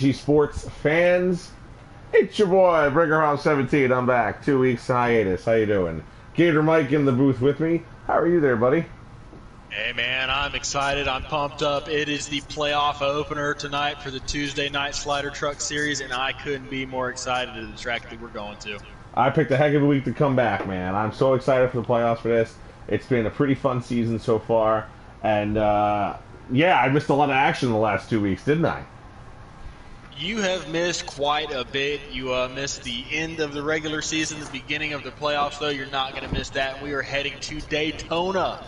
Sports fans, it's your boy Bringerhoff17. I'm back. 2 weeks hiatus. How you doing? Gator Mike in the booth with me. How are you there, buddy? Hey man, I'm excited. I'm pumped up. It is the playoff opener tonight for the Tuesday night Slider Truck Series, and I couldn't be more excited at the track that we're going to. I picked a heck of a week to come back, man. I'm so excited for the playoffs for this. It's been a pretty fun season so far, and yeah, I missed a lot of action in the last 2 weeks, didn't I? You have missed quite a bit. You missed the end of the regular season, the beginning of the playoffs, though. You're not going to miss that. We are heading to Daytona,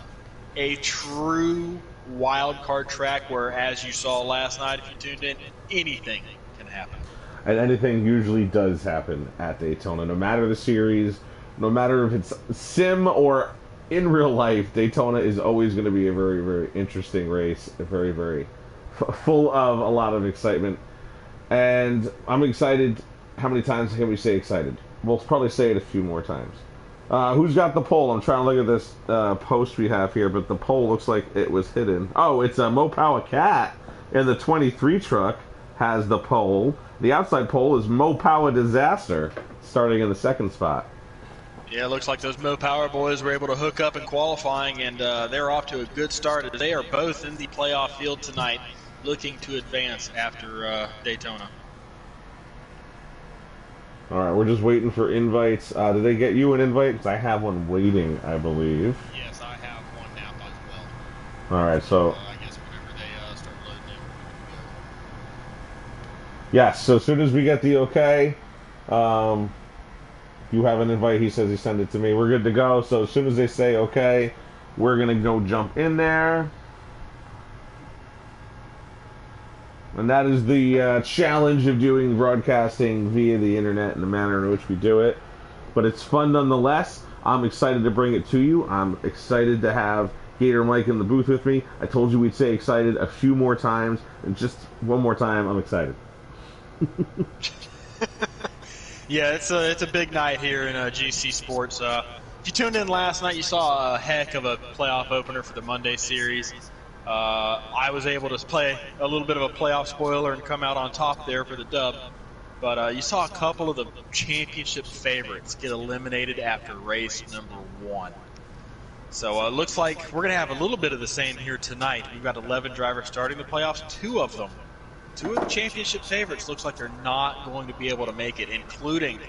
a true wild card track where, as you saw last night, if you tuned in, anything can happen. And anything usually does happen at Daytona, no matter the series, no matter if it's sim or in real life. Daytona is always going to be a very, very interesting race, very, very full of a lot of excitement. And I'm excited. How many times can we say excited? We'll probably say it a few more times. Who's got the poll? I'm trying to look at this post we have here, but the poll looks like it was hidden. Oh, it's a Mo Power Cat in the 23 truck has the poll. The outside poll is Mo Power Disaster, starting in the second spot. Yeah, it looks like those Mo Power boys were able to hook up in qualifying, and they're off to a good start. They are both in the playoff field tonight, looking to advance after Daytona. All right, we're just waiting for invites. Did they get you an invite? Because I have one waiting, I believe. Yes, I have one now as well. All right, so I guess whenever they start loading it, yes. So as soon as we get the okay, you have an invite. He says he sent it to me. We're good to go. So as soon as they say okay, we're gonna go jump in there. And that is the challenge of doing broadcasting via the internet and the manner in which we do it. But it's fun nonetheless. I'm excited to bring it to you. I'm excited to have Gator Mike in the booth with me. I told you we'd say excited a few more times. And just one more time, I'm excited. Yeah, it's a big night here in GC Sports. If you tuned in last night, you saw a heck of a playoff opener for the Monday series. I was able to play a little bit of a playoff spoiler and come out on top there for the dub. But you saw a couple of the championship favorites get eliminated after race number 1. So it looks like we're going to have a little bit of the same here tonight. We've got 11 drivers starting the playoffs. Two of the championship favorites looks like they're not going to be able to make it, including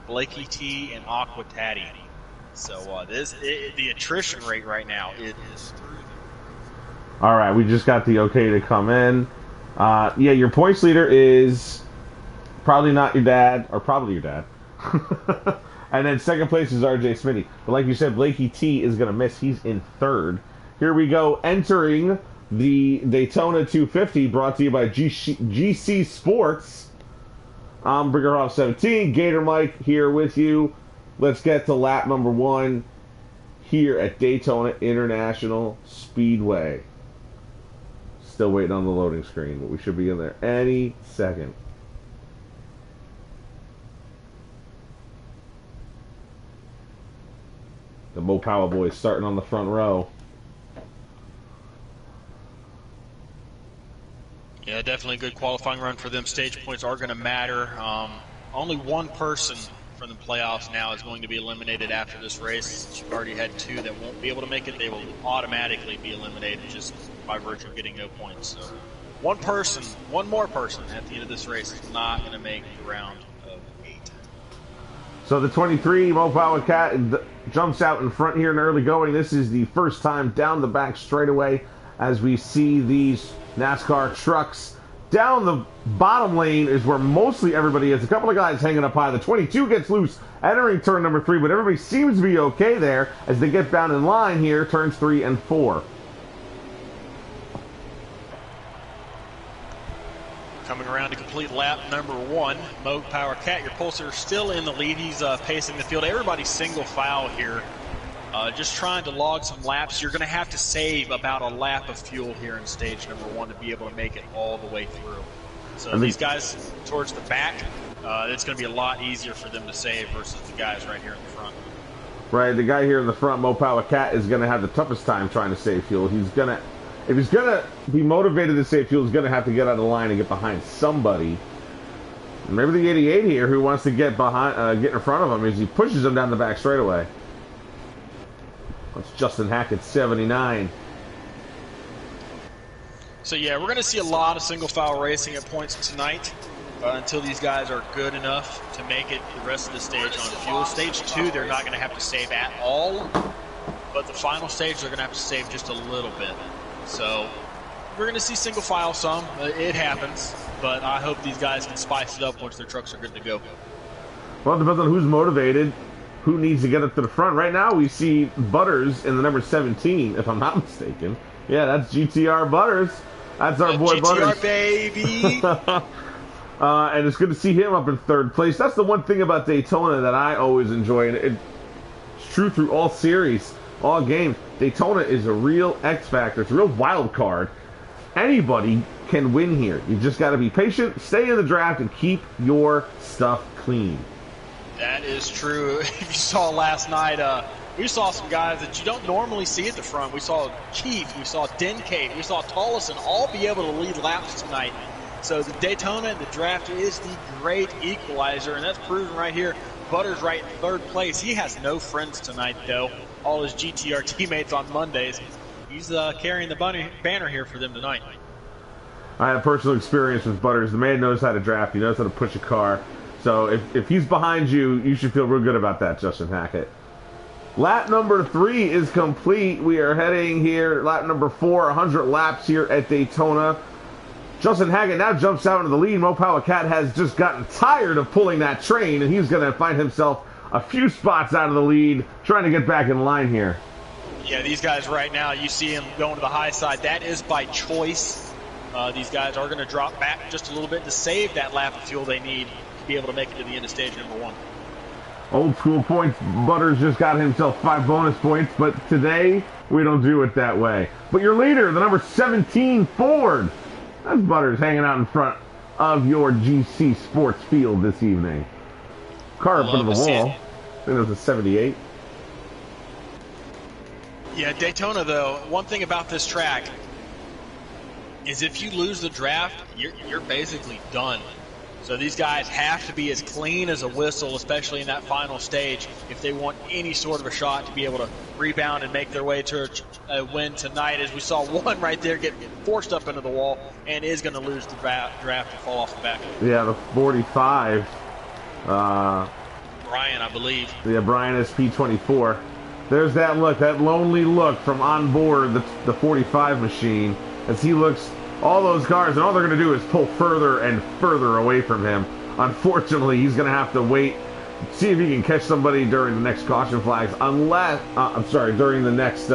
Blakey T and Aqua Taddy. So the attrition rate right now is through. All right, we just got the okay to come in. Yeah, your points leader is probably not your dad, or probably your dad. And then second place is RJ Smitty. But like you said, Blakey T is going to miss. He's in third. Here we go, entering the Daytona 250, brought to you by GC Sports. I'm Bringerhoff17, Gator Mike here with you. Let's get to lap number 1 here at Daytona International Speedway. Still waiting on the loading screen, but we should be in there any second. The Mo Power boys starting on the front row. Yeah, definitely a good qualifying run for them. Stage points are going to matter. Only one person from the playoffs now is going to be eliminated after this race. You've already had 2 that won't be able to make it. They will automatically be eliminated just by virtue of getting no points. So one more person at the end of this race is not going to make the round of 8. So the 23 Mo Power Cat jumps out in front here in early going. This is the first time down the back straightaway as we see these NASCAR trucks. Down the bottom lane is where mostly everybody is. A couple of guys hanging up high. The 22 gets loose entering turn number 3, but everybody seems to be okay there as they get down in line here, turns 3 and 4. Coming around to complete lap number 1, Mo Power Cat, your pulsar, still in the lead. He's pacing the field. Everybody's single file here, just trying to log some laps. You're going to have to save about a lap of fuel here in stage number 1 to be able to make it all the way through. So these guys towards the back, it's going to be a lot easier for them to save versus the guys right here in the front. Right, the guy here in the front, Mo Power Cat, is going to have the toughest time trying to save fuel. If he's going to be motivated to save fuel, he's going to have to get out of line and get behind somebody Maybe the 88 here who wants to get behind, get in front of him as he pushes him down the back straightaway. That's Justin Hackett, 79. So yeah, we're going to see a lot of single file racing at points tonight until these guys are good enough to make it the rest of the stage on fuel. Stage 2, they're not going to have to save at all, but the final stage, they're going to have to save just a little bit. So we're going to see single file some. It happens, but I hope these guys can spice it up once their trucks are good to go. Well, it depends on who's motivated, who needs to get up to the front. Right now, we see Butters in the number 17, if I'm not mistaken. Yeah, that's GTR Butters. That's our boy GTR, Butters. baby! And it's good to see him up in third place. That's the one thing about Daytona that I always enjoy, and it's true through all series, all games. Daytona is a real X factor. It's a real wild card. Anybody can win here. You just got to be patient, stay in the draft, and keep your stuff clean. That is true. If you saw last night, we saw some guys that you don't normally see at the front. We saw Keith, we saw Denkate, we saw Tollison all be able to lead laps tonight. So the Daytona and the draft is the great equalizer, and that's proven right here. Butters right in third place. He has no friends tonight, though. All his GTR teammates on Mondays. He's carrying the banner here for them tonight. I had personal experience with Butters. The man knows how to draft. He knows how to push a car. So if he's behind you, you should feel real good about that, Justin Hackett. Lap number 3 is complete. We are heading here, lap number 4, 100 laps here at Daytona. Justin Hackett now jumps out into the lead. Mo Power Cat has just gotten tired of pulling that train, and he's going to find himself a few spots out of the lead, trying to get back in line here. Yeah, these guys right now, you see him going to the high side. That is by choice. These guys are going to drop back just a little bit to save that lap of fuel they need to be able to make it to the end of stage number 1. Old school points. Butters just got himself 5 bonus points, but today we don't do it that way. But your leader, the number 17 Ford, that's Butters hanging out in front of your GC Sports field this evening. Car up into the wall. I think it was a 78. Yeah, Daytona, though, one thing about this track is if you lose the draft, you're basically done. So these guys have to be as clean as a whistle, especially in that final stage, if they want any sort of a shot to be able to rebound and make their way to a win tonight. As we saw one right there get forced up into the wall and is going to lose the draft and fall off the back. Yeah, the 45. Brian, I believe. Yeah, Brian SP24. There's that look, that lonely look from on board the 45 machine as he looks. All those cars, and all they're going to do is pull further and further away from him. Unfortunately, he's going to have to wait, see if he can catch somebody during the next caution flags, during the next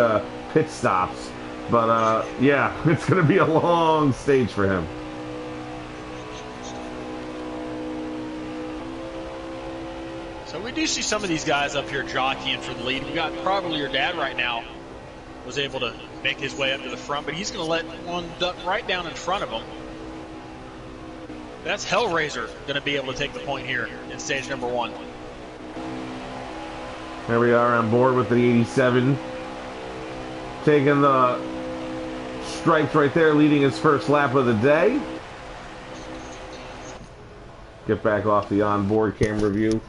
pit stops. But, yeah, it's going to be a long stage for him. So we do see some of these guys up here jockeying for the lead. We got probably your dad right now was able to make his way up to the front, but he's going to let one duck right down in front of him. That's Hellraiser going to be able to take the point here in stage number 1. There we are on board with the 87. Taking the stripes right there, leading his first lap of the day. Get back off the onboard camera view.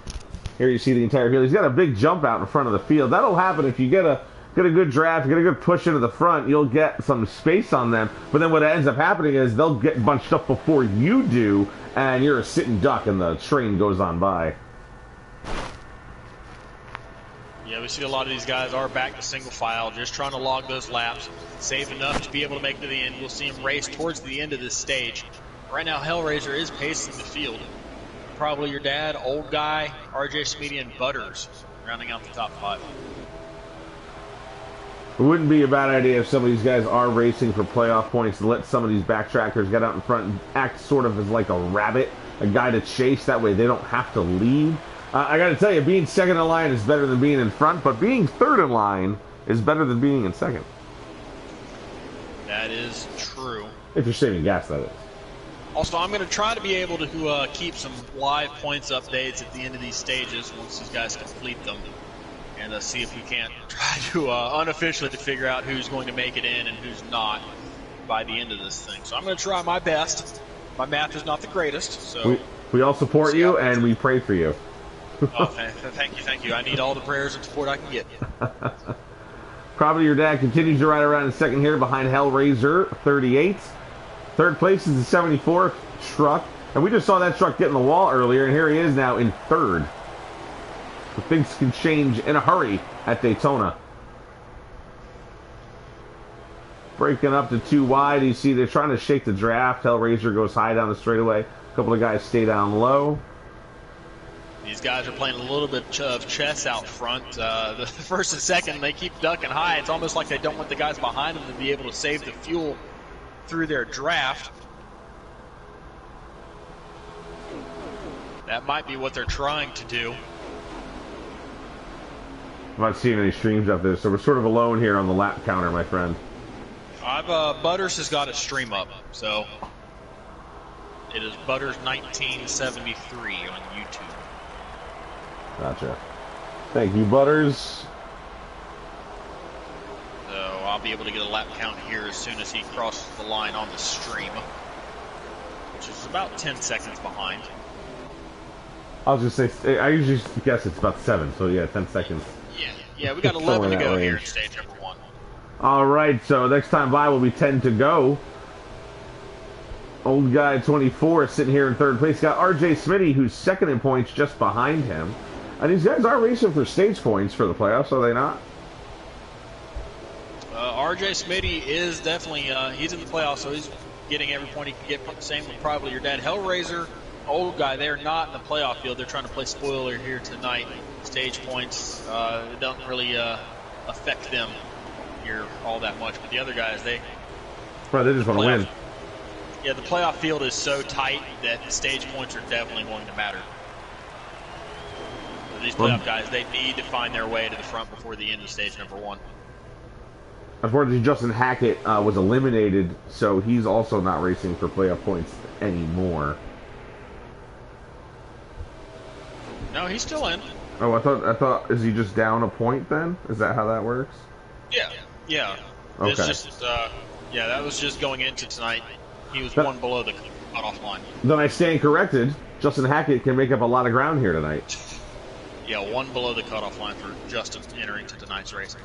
Here you see the entire field. He's got a big jump out in front of the field. That'll happen if you get a good draft, get a good push into the front, you'll get some space on them. But then what ends up happening is they'll get bunched up before you do, and you're a sitting duck and the train goes on by. Yeah, we see a lot of these guys are back to single file, just trying to log those laps, save enough to be able to make it to the end. We'll see them race towards the end of this stage. Right now, Hellraiser is pacing the field. Probably your dad, old guy, RJ Smeedy, and Butters rounding out the top 5. It wouldn't be a bad idea if some of these guys are racing for playoff points to let some of these backtrackers get out in front and act sort of as like a rabbit, a guy to chase. That way they don't have to lead. I got to tell you, being second in line is better than being in front, but being third in line is better than being in second. That is true. If you're saving gas, that is. Also, I'm going to try to be able to keep some live points updates at the end of these stages once these guys complete them. And see if we can't try to unofficially to figure out who's going to make it in and who's not by the end of this thing. So I'm going to try my best. My math is not the greatest, so We all support you, and we pray for you. Oh, thank you. I need all the prayers and support I can get. Probably Your Dad continues to ride around in second here behind Hellraiser, 38. Third place is the 74 truck. And we just saw that truck get in the wall earlier, and here he is now in third. So things can change in a hurry at Daytona. Breaking up to 2 wide. You see they're trying to shake the draft. Hellraiser goes high down the straightaway. A couple of guys stay down low. These guys are playing a little bit of chess out front. The first and second, they keep ducking high. It's almost like they don't want the guys behind them to be able to save the fuel through their draft. That might be what they're trying to do. I'm not seeing any streams up there, so we're sort of alone here on the lap counter, my friend. Butters has got a stream up, so it is Butters 1973 on YouTube. Gotcha. Thank you, Butters. So I'll be able to get a lap count here as soon as he crosses the line on the stream, which is about 10 seconds behind. I was just say, I usually guess it's about 7, so yeah, 10 seconds. Yeah, we got 11 to go here in stage number 1. All right, so next time by will be 10 to go. Old guy 24 sitting here in third place. Got RJ Smitty, who's second in points, just behind him. And these guys are racing for stage points for the playoffs, are they not? RJ Smitty is definitely, he's in the playoffs, so he's getting every point he can get. Same with probably Your Dad. Hellraiser, old guy, they're not in the playoff field. They're trying to play spoiler here tonight. Stage points, it doesn't really affect them here all that much. But the other guys, they just want to win. Yeah, the playoff field is so tight that the stage points are definitely going to matter. So these playoff guys, they need to find their way to the front before the end of stage number 1. Unfortunately, Justin Hackett was eliminated, so he's also not racing for playoff points anymore. No, he's still in. Oh, I thought, is he just down a point then? Is that how that works? Yeah. Okay. It's just, that was just going into tonight. He was one below the cutoff line. Then I stand corrected. Justin Hackett can make up a lot of ground here tonight. Yeah, one below the cutoff line for Justin entering to tonight's race.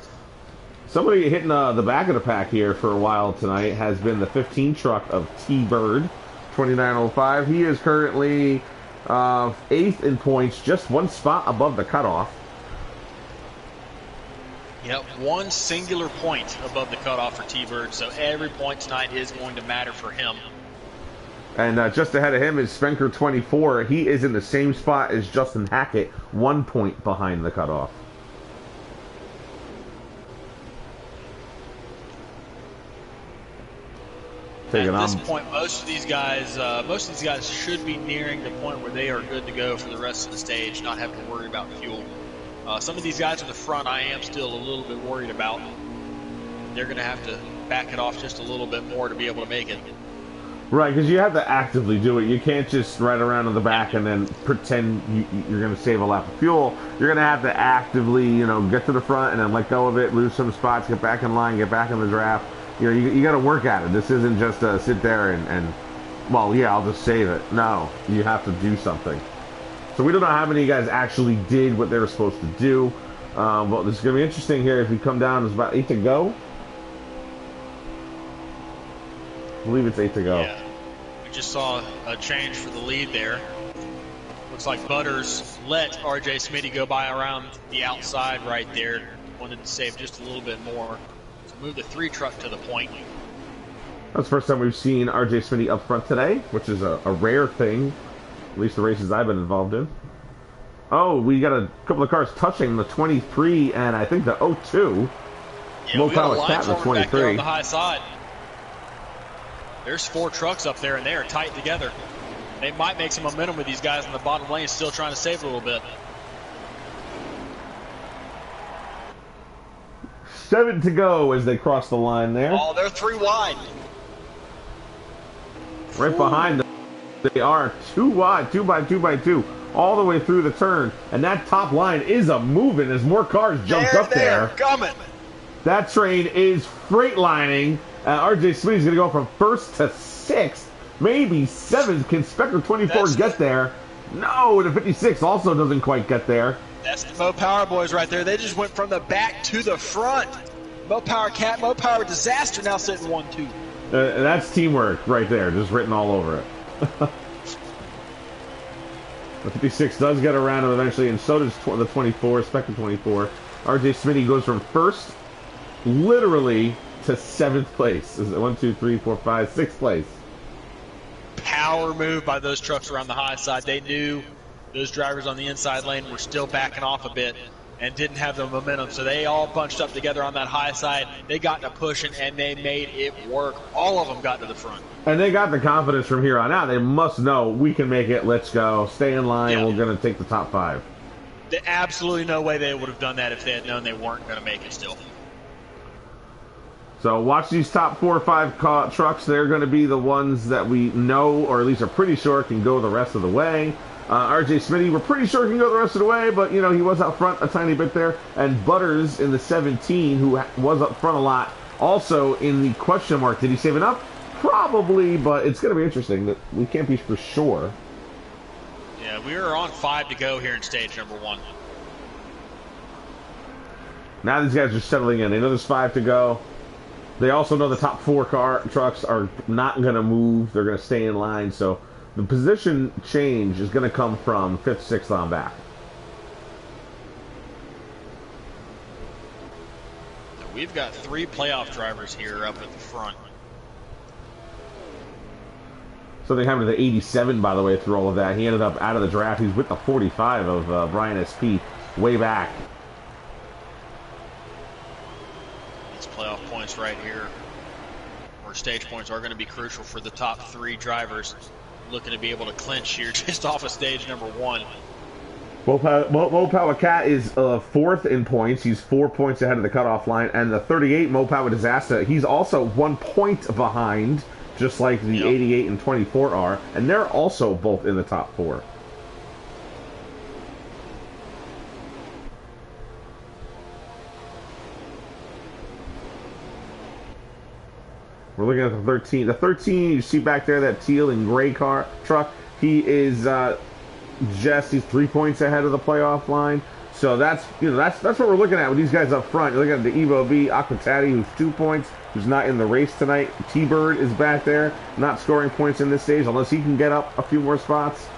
Somebody hitting the back of the pack here for a while tonight has been the 15 truck of T-Bird, 2905. He is currently 8th in points, just one spot above the cutoff. Yep, one singular point above the cutoff for T-Bird, so every point tonight is going to matter for him. And just ahead of him is Spenker 24. He is in the same spot as Justin Hackett, 1 point behind the cutoff. At this point, most of these guys should be nearing the point where they are good to go for the rest of the stage, not having to worry about fuel. Some of these guys in the front, I am still a little bit worried about. They're going to have to back it off just a little bit more to be able to make it. Right, because you have to actively do it. You can't just ride around in the back and then pretend you're going to save a lap of fuel. You're going to have to actively, get to the front and then let go of it, lose some spots, get back in line, get back in the draft. You got to work at it. This isn't just sit there and, well, yeah, I'll just save it. No, you have to do something. So we don't know how many guys actually did what they were supposed to do. But this is going to be interesting here. If we come down, there's about 8 to go. I believe it's 8 to go. Yeah. We just saw a change for the lead there. Looks like Butters let RJ Smitty go by around the outside right there. Wanted to save just a little bit more. So move the 3 truck to the point. That's the first time we've seen RJ Smitty up front today, which is a rare thing. At least the races I've been involved in. Oh, we got a couple of cars touching the 23 and I think the 02. Yeah, we got a line forward back there on the high side. There's 4 trucks up there and they are tight together. They might make some momentum with these guys in the bottom lane, still trying to save a little bit. 7 to go as they cross the line there. Oh, they're 3 wide. Right behind them. They are 2 wide, 2 by 2 by 2, all the way through the turn. And that top line is moving as more cars jump up there. Coming. That train is freight lining. RJ Smitty's going to go from 1st to 6th. maybe 7th. Can Spectre 24 get there? No, the 56 also doesn't quite get there. That's the Mo Power boys right there. They just went from the back to the front. Mo Power Cat, Mo Power Disaster now sitting 1-2. That's teamwork right there, just written all over it. The 56 does get around him eventually, and so does the 24, Spectre 24. RJ Smitty goes from first, literally, to 7th place. Is it 1, 2, 3, 4, 5, 6th place? Power move by those trucks around the high side. They knew those drivers on the inside lane were still backing off a bit and didn't have the momentum, so they all bunched up together on that high side. They got to pushing, and they made it work. All of them got to the front. And they got the confidence from here on out. They must know, we can make it, let's go, stay in line, Yeah. we're going to take the top 5. There's absolutely no way they would have done that if they had known they weren't going to make it still. So watch these top 4 or 5 trucks. They're going to be the ones that we know, or at least are pretty sure, can go the rest of the way. RJ Smitty, we're pretty sure can go the rest of the way, but, you know, he was out front a tiny bit there. And Butters in the 17, who was up front a lot, also in the question mark. Did he save enough? Probably, but it's going to be interesting. That we can't be for sure. Yeah, we are on 5 to go here in stage number 1. Now these guys are settling in. They know there's 5 to go. They also know the top 4 trucks are not going to move. They're going to stay in line, so the position change is going to come from 5th, 6th on back. So we've got 3 playoff drivers here up at the front. Something happened to the 87, by the way, through all of that. He ended up out of the draft. He's with the 45 of Brian SP way back. These playoff points right here, or stage points, are going to be crucial for the top 3 drivers looking to be able to clinch here just off of stage number 1. Mo Power Cat is 4th in points. He's 4 points ahead of the cutoff line. And the 38, Mo Power Disaster, he's also 1 point behind, just like the 88 and 24 are. And they're also both in the top 4. We're looking at the 13. The 13, you see back there, that teal and gray truck. He is he's 3 points ahead of the playoff line. So that's what we're looking at with these guys up front. You're looking at the Evo V, Aquatati, who's 2 points, who's not in the race tonight. T-Bird is back there, not scoring points in this stage unless he can get up a few more spots.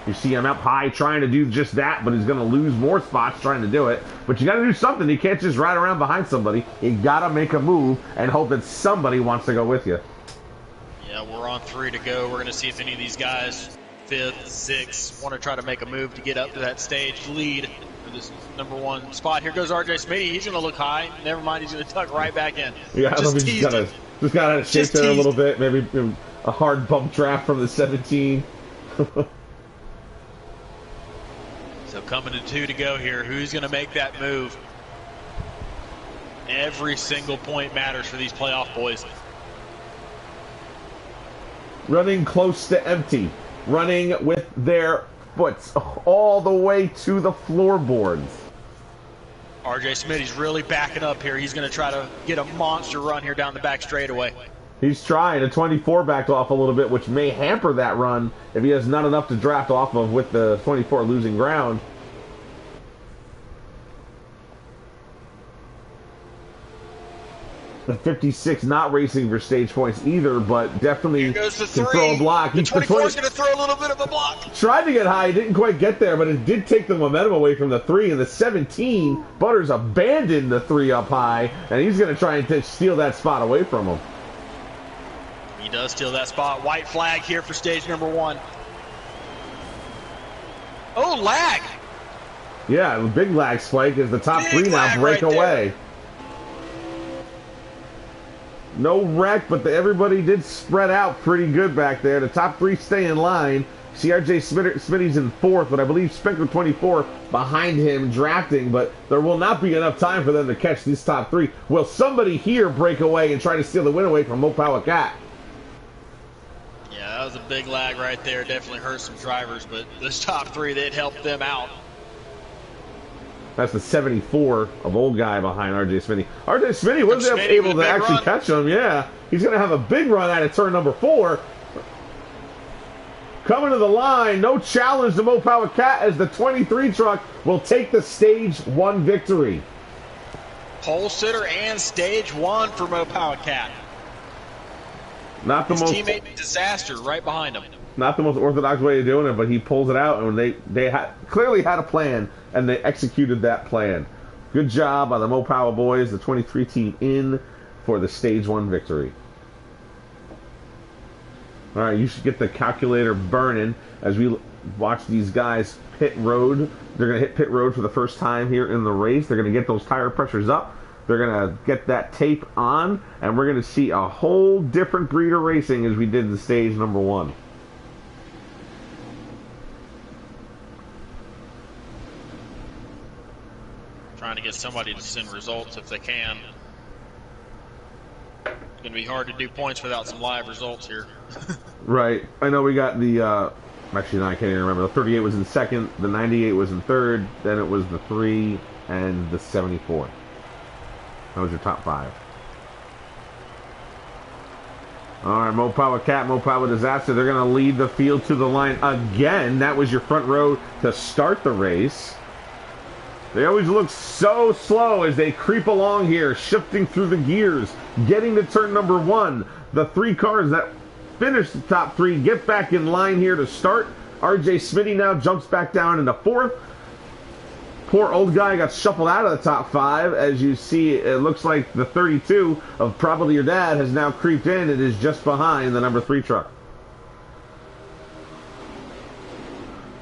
You see him up high trying to do just that, but he's going to lose more spots trying to do it. But you got to do something. You can't just ride around behind somebody. You got to make a move and hope that somebody wants to go with you. Yeah, we're on 3 to go. We're going to see if any of these guys, 5th, 6th, want to try to make a move to get up to that stage lead for this number 1 spot. Here goes RJ Smitty. He's going to look high. Never mind, he's going to tuck right back in. Yeah, I just got to shake there a little bit. Maybe a hard bump draft from the 17. So coming to 2 to go here, who's going to make that move? Every single point matters for these playoff boys. Running close to empty. Running with their foot all the way to the floorboards. RJ Smitty's really backing up here. He's going to try to get a monster run here down the back straightaway. He's trying. A 24 backed off a little bit, which may hamper that run if he has not enough to draft off of with the 24 losing ground. The 56 not racing for stage points either, but definitely can throw a block. The 24 is going to throw a little bit of a block. Tried to get high, didn't quite get there, but it did take the momentum away from the 3. And the 17, Butters abandoned the 3 up high, and he's going to try and steal that spot away from him. He does steal that spot. White flag here for stage number 1. Oh, lag. Yeah, the big lag spike as the top 3 now break away. No wreck, but everybody did spread out pretty good back there. The top 3 stay in line. CRJ Smitty's in 4th, but I believe Spectre 24 behind him drafting, but there will not be enough time for them to catch these top 3. Will somebody here break away and try to steal the win away from Mo Power Cat? Yeah, that was a big lag right there. Definitely hurt some drivers, but this top 3, they'd help them out. That's the 74 of old guy behind R.J. Smitty. R.J. Smitty wasn't able to actually catch him. Yeah, he's going to have a big run out of turn number 4. Coming to the line, no challenge to Mo Power Cat as the 23 truck will take the stage 1 victory. Pole sitter and stage 1 for Mo Power Cat. Not the His most teammate Disaster right behind him. Not the most orthodox way of doing it, but he pulls it out, and they clearly had a plan, and they executed that plan. Good job by the Mo Power boys, the 23 team in for the stage 1 victory. All right, you should get the calculator burning as we watch these guys pit road. They're going to hit pit road for the first time here in the race. They're going to get those tire pressures up. They're going to get that tape on, and we're going to see a whole different breed of racing as we did in the stage number 1. Trying to get somebody to send results if they can. It's going to be hard to do points without some live results here. Right. I know we got the, actually, no, I can't even remember. The 38 was in second, the 98 was in third, then it was the 3 and the 74. That was your top 5. All right, Mo Power Cat, Mo Power Disaster. They're going to lead the field to the line again. That was your front row to start the race. They always look so slow as they creep along here, shifting through the gears, getting to turn number 1. The 3 cars that finish the top 3 get back in line here to start. R.J. Smitty now jumps back down into 4th. Poor old guy got shuffled out of the top 5. As you see, it looks like the 32 of Probably Your Dad has now creeped in. It is just behind the number 3 truck.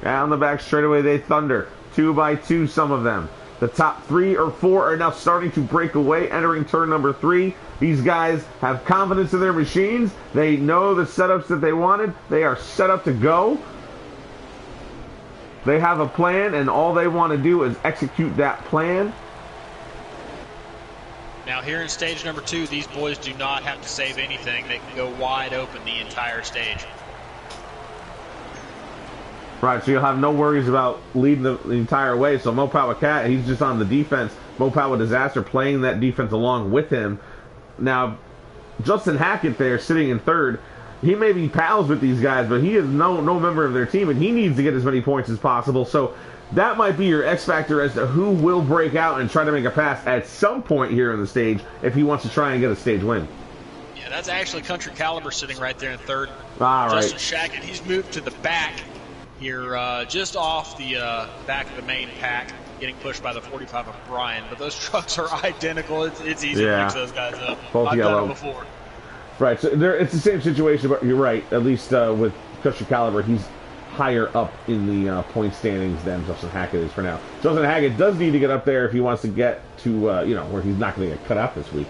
Down the back straightaway they thunder. 2 by 2, some of them. The top 3 or 4 are now starting to break away, entering turn number 3. These guys have confidence in their machines. They know the setups that they wanted. They are set up to go. They have a plan, and all they want to do is execute that plan. Now here in stage number 2, these boys do not have to save anything. They can go wide open the entire stage. Right, so you'll have no worries about leading the entire way. So Mo Power Cat, he's just on the defense. Mo Power Disaster playing that defense along with him. Now, Justin Hackett there sitting in 3rd. He may be pals with these guys, but he is no member of their team, and he needs to get as many points as possible. So that might be your X factor as to who will break out and try to make a pass at some point here in the stage if he wants to try and get a stage win. Yeah, that's actually Country Caliber sitting right there in 3rd. All right. Justin Shackett, he's moved to the back here, just off the back of the main pack, getting pushed by the 45 of Brian. But those trucks are identical. It's easy to mix those guys up. Both I've yellow. done it before. Right, so it's the same situation, but you're right. At least with Country Caliber, he's higher up in the point standings than Justin Hackett is for now. Justin Hackett does need to get up there if he wants to get to, where he's not going to get cut out this week.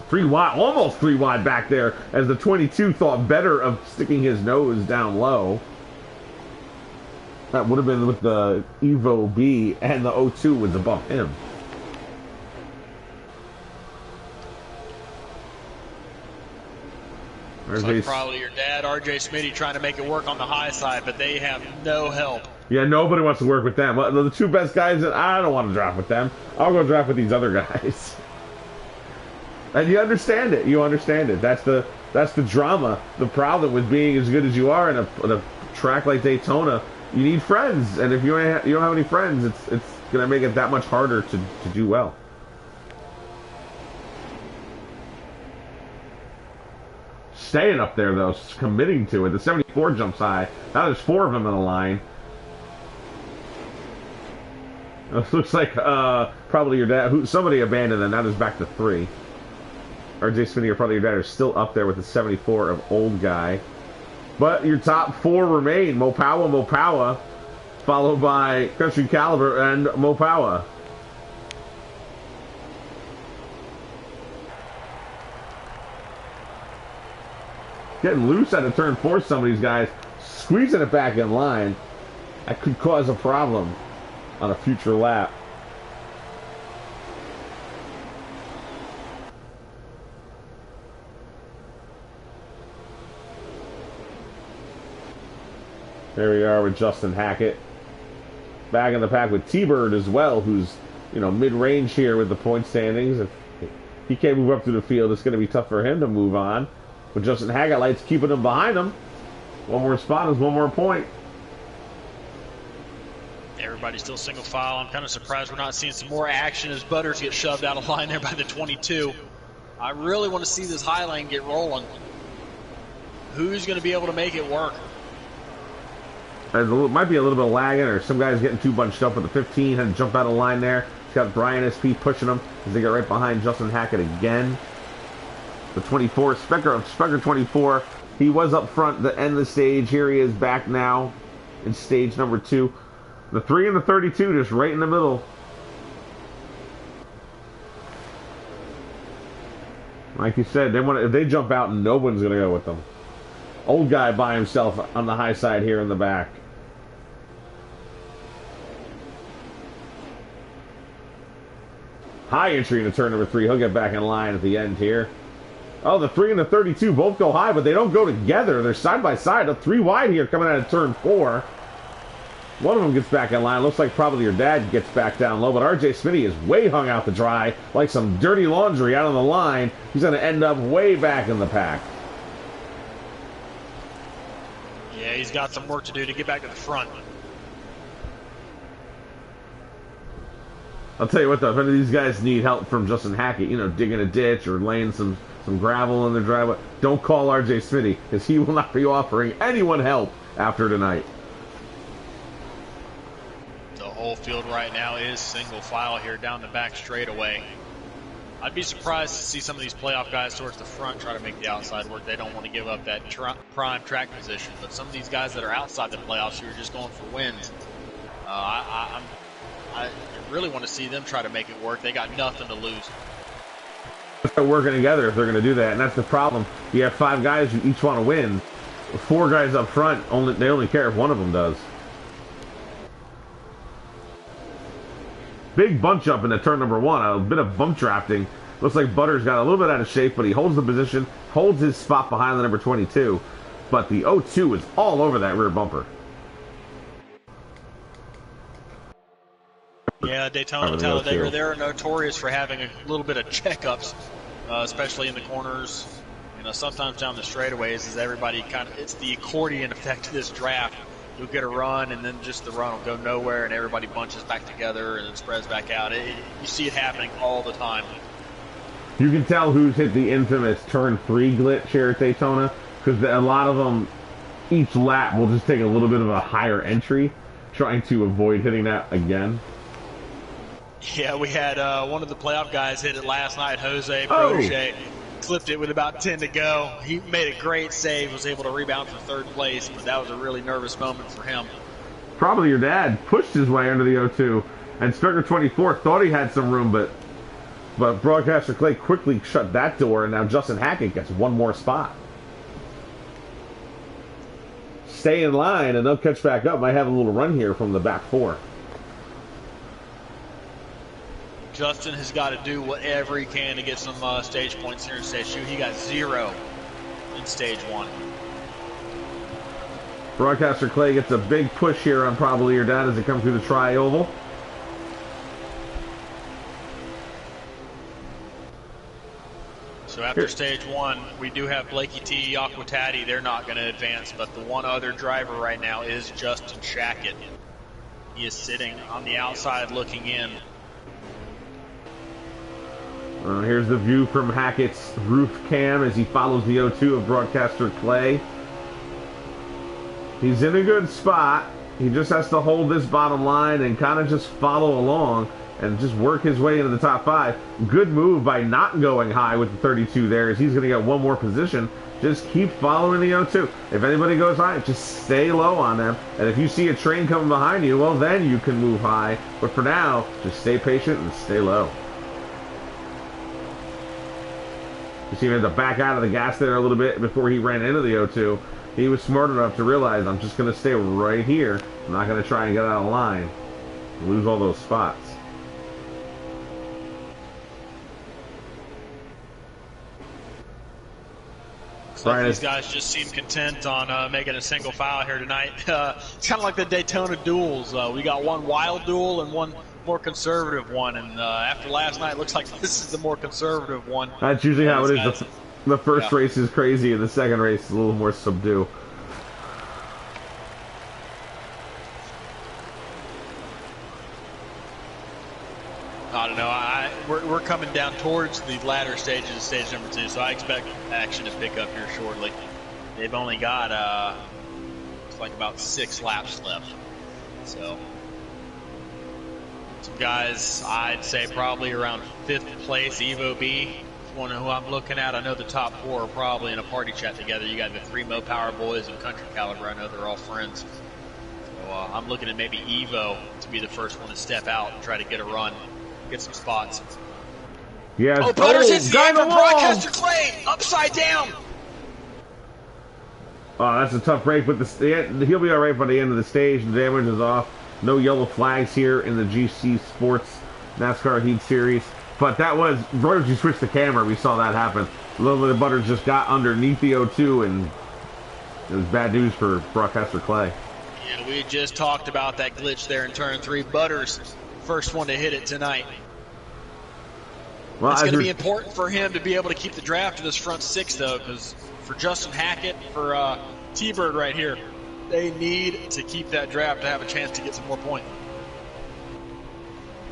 3 wide, almost 3 wide back there, as the 22 thought better of sticking his nose down low. That would have been with the Evo B, and the 02 was above him. Looks like probably your dad, R.J. Smitty, trying to make it work on the high side, but they have no help. Yeah, nobody wants to work with them. Well, the 2 best guys, I don't want to draft with them. I'll go draft with these other guys. And you understand it. You understand it. That's the drama. The problem with being as good as you are in a track like Daytona, you need friends. And if you don't have any friends, it's going to make it that much harder to do well. Staying up there, though, committing to it. The 74 jumps high. Now there's 4 of them in a line. It looks like probably your dad. Somebody abandoned them. Now there's back to 3. R.J. Smitty or probably your dad are still up there with the 74 of old guy. But your top 4 remain. Mo Power, followed by Country Caliber and Mo Power. Getting loose out of turn 4, some of these guys squeezing it back in line. That could cause a problem on a future lap. There we are with Justin Hackett. back in the pack with T-Bird as well, who's, you know, mid-range here with the point standings. If he can't move up through the field, it's going to be tough for him to move on. But Justin Hackett lights keeping him behind him. One more spot is one more point. Everybody's still single file. I'm kind of surprised we're not seeing some more action as Butters gets shoved out of line there by the 22. I really want to see this high lane get rolling. Who's going to be able to make it work? There might be a little bit of lagging, or some guys getting too bunched up with the 15. Had to jump out of line there. He's got Brian SP pushing him as they get right behind Justin Hackett again. The 24, Specker 24. He was up front to end the stage. Here he is back now in stage number 2. The 3 and the 32 just right in the middle. Like you said, if they jump out, no one's going to go with them. Old guy by himself on the high side here in the back. High entry into turn number 3. He'll get back in line at the end here. Oh, the 3 and the 32 both go high, but they don't go together. They're side by side. A 3 wide here coming out of turn 4. One of them gets back in line. Looks like probably your dad gets back down low, but RJ Smitty is way hung out to dry, like some dirty laundry out on the line. He's going to end up way back in the pack. Yeah, he's got some work to do to get back to the front. I'll tell you what, though, if any of these guys need help from Justin Hackett, you know, digging a ditch or laying some gravel in their driveway, don't call RJ Smitty, because he will not be offering anyone help after tonight. The whole field right now is single file here down the back straightaway. I'd be surprised to see some of these playoff guys towards the front try to make the outside work. They don't want to give up that prime track position. But some of these guys that are outside the playoffs who are just going for wins, I really want to see them try to make it work. They got nothing to lose. They're working together if they're going to do that, and that's the problem. You have 5 guys who each want to win. 4 guys up front, they only care if one of them does. Big bunch up into turn number 1. A bit of bump drafting. Looks like Butters got a little bit out of shape, but he holds the position, holds his spot behind the number 22. But the 02 is all over that rear bumper. Yeah, Daytona, Talladega, they're notorious for having a little bit of checkups, especially in the corners. You know, sometimes down the straightaways, is everybody it's the accordion effect of this draft. You'll get a run, and then just the run will go nowhere, and everybody bunches back together, and it spreads back out. You see it happening all the time. You can tell who's hit the infamous turn 3 glitch here at Daytona, because a lot of them, each lap will just take a little bit of a higher entry, trying to avoid hitting that again. Yeah, we had one of the playoff guys hit it last night, Jose Protege. Clipped it with about 10 to go. He made a great save, was able to rebound for 3rd place, but that was a really nervous moment for him. Probably your dad pushed his way under the 02, and Specker 24 thought he had some room, but Broadcaster Clay quickly shut that door, and now Justin Hackett gets one more spot. Stay in line, and they'll catch back up. Might have a little run here from the back 4. Justin has got to do whatever he can to get some stage points here in stage 2. He got 0 in stage 1. Broadcaster Clay gets a big push here on probably your dad as they come through the tri-oval. So after stage 1, we do have Blakey T, Aquatati. They're not going to advance, but the one other driver right now is Justin Shackett. He is sitting on the outside looking in. Here's the view from Hackett's roof cam as he follows the 02 of Broadcaster Clay. He's in a good spot. He just has to hold this bottom line and kind of just follow along and just work his way into the top 5. Good move by not going high with the 32 there, as he's going to get one more position. Just keep following the 02. If anybody goes high, just stay low on them. And if you see a train coming behind you, well, then you can move high. But for now, just stay patient and stay low. You see him had to back out of the gas there a little bit before he ran into the 02. He was smart enough to realize, I'm just going to stay right here. I'm not going to try and get out of line. Lose all those spots. like these guys just seem content on making a single foul here tonight. It's kind of like the Daytona duels. We got one wild duel and one more conservative one, and after last night, it looks like this is the more conservative one. That's usually how it is. The first race is crazy, and the second race is a little more subdued. I don't know. We're coming down towards the latter stages of stage number 2, so I expect action to pick up here shortly. They've only got looks like about 6 laps left. So some guys, I'd say probably around 5th place. Evo B, one who I'm looking at. I know the top 4 are probably in a party chat together. You got the 3 Mo Power boys and Country Caliber. I know they're all friends. So I'm looking at maybe Evo to be the first one to step out and try to get a run. Get some spots. Yeah. Oh, Butters hits the apron. Broadcaster Clay upside down. Oh, that's a tough break, but he'll be all right by the end of the stage. The damage is off. No yellow flags here in the GC Sports NASCAR Heat Series. But that was right as you switched the camera, we saw that happen. A little bit of Butters just got underneath the O2, and it was bad news for Broadcaster Clay. Yeah, we just talked about that glitch there in turn 3. Butters, first one to hit it tonight. Well, it's going to be important for him to be able to keep the draft to this front 6, though, because for Justin Hackett, for T-Bird right here, they need to keep that draft to have a chance to get some more points.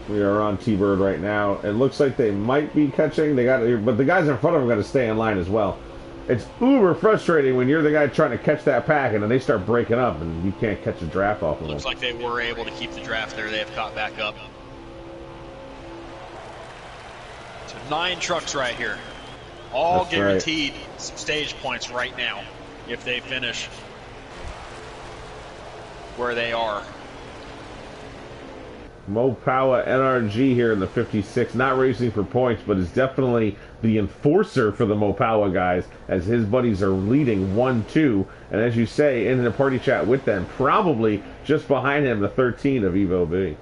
We are on T-Bird right now. It looks like they might be catching. But the guys in front of them got to stay in line as well. It's uber frustrating when you're the guy trying to catch that pack, and then they start breaking up, and you can't catch a draft off of them. Looks like they were able to keep the draft there. They have caught back up. So 9 trucks right here. All That's guaranteed some stage points right now if they finish where they are. Mopawa NRG here in the 56, not racing for points, but is definitely the enforcer for the Mopawa guys, as his buddies are leading 1-2, and as you say, in the party chat with them, probably just behind him, the 13 of Evo B.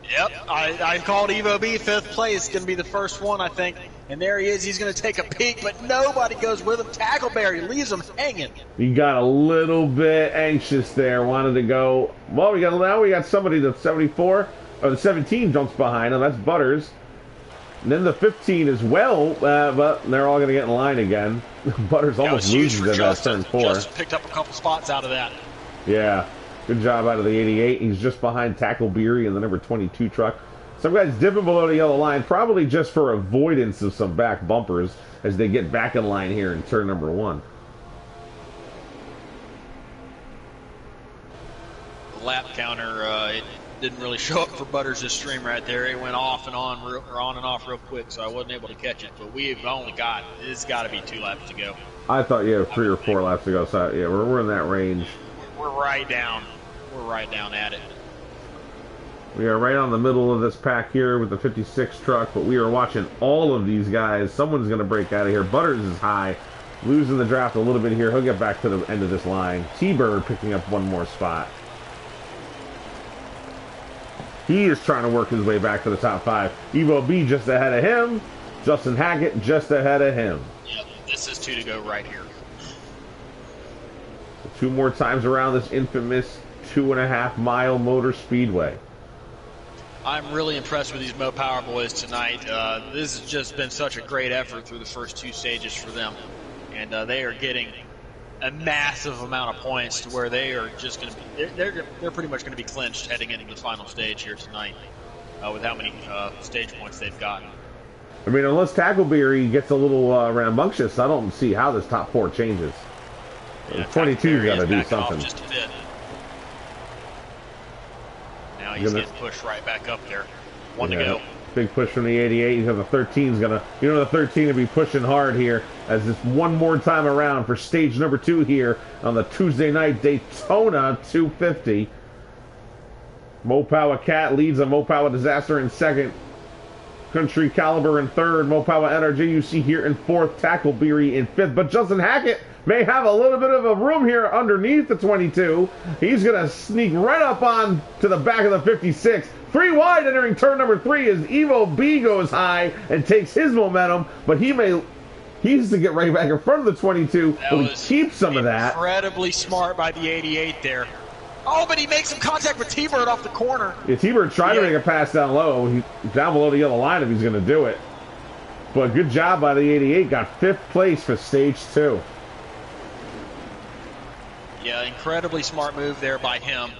Yep, I called Evo B 5th place, going to be the first one, I think, and there he is. He's going to take a peek, but nobody goes with him. Tackleberry leaves him hanging. He got a little bit anxious there, wanted to go. Well, now we got somebody that's 74. Or the 17 jumps behind him. That's Butters. And then the 15 as well, but they're all going to get in line again. Butters almost loses in that turn 4. Justin picked up a couple spots out of that. Yeah, good job out of the 88. He's just behind Tackleberry in the number 22 truck. Some guys dipping below the yellow line, probably just for avoidance of some back bumpers as they get back in line here in turn number 1. The lap counter, it didn't really show up for Butters' this stream right there. It went off and on, or on and off real quick, so I wasn't able to catch it. But we've only got, it's got to be 2 laps to go. I thought you had 3 or 4 laps to go, so yeah, we're in that range. We're right down. We're right down at it. We are right on the middle of this pack here with the 56 truck, but we are watching all of these guys. Someone's going to break out of here. Butters is high, losing the draft a little bit here. He'll get back to the end of this line. T-Bird picking up one more spot. He is trying to work his way back to the top 5. Evo B just ahead of him. Justin Hackett just ahead of him. Yep, this is 2 to go right here. 2 more times around this infamous 2.5-mile motor speedway. I'm really impressed with these Mo Power boys tonight. This has just been such a great effort through the first 2 stages for them. And they are getting a massive amount of points to where they are just going to be, they're pretty much going to be clinched heading into the final stage here tonight with how many stage points they've gotten. I mean, unless Tackleberry gets a little rambunctious, I don't see how this top 4 changes. Yeah, 22's got to do something. Just a bit. Now he's getting pushed right back up there. 1 to go. Big push from the 88. The 13's gonna, the 13 will be pushing hard here as this one more time around for stage number 2 here on the Tuesday night Daytona 250. Mopawa Cat leads a Mopawa Disaster in 2nd. Country Caliber in 3rd. Mopawa NRG you see here in 4th. Tackleberry in 5th. But Justin Hackett may have a little bit of a room here underneath the 22. He's gonna sneak right up on to the back of the 56. 3 wide entering turn number 3 as Evo B goes high and takes his momentum, but he may He needs to get right back in front of the 22, but we keep some of that. Incredibly smart by the 88 there. Oh, but he makes some contact with T-Bird off the corner. Yeah, T-Bird tried to make a pass down low. He's down below the yellow line if he's going to do it. But good job by the 88. Got 5th place for stage 2. Yeah, incredibly smart move there by him.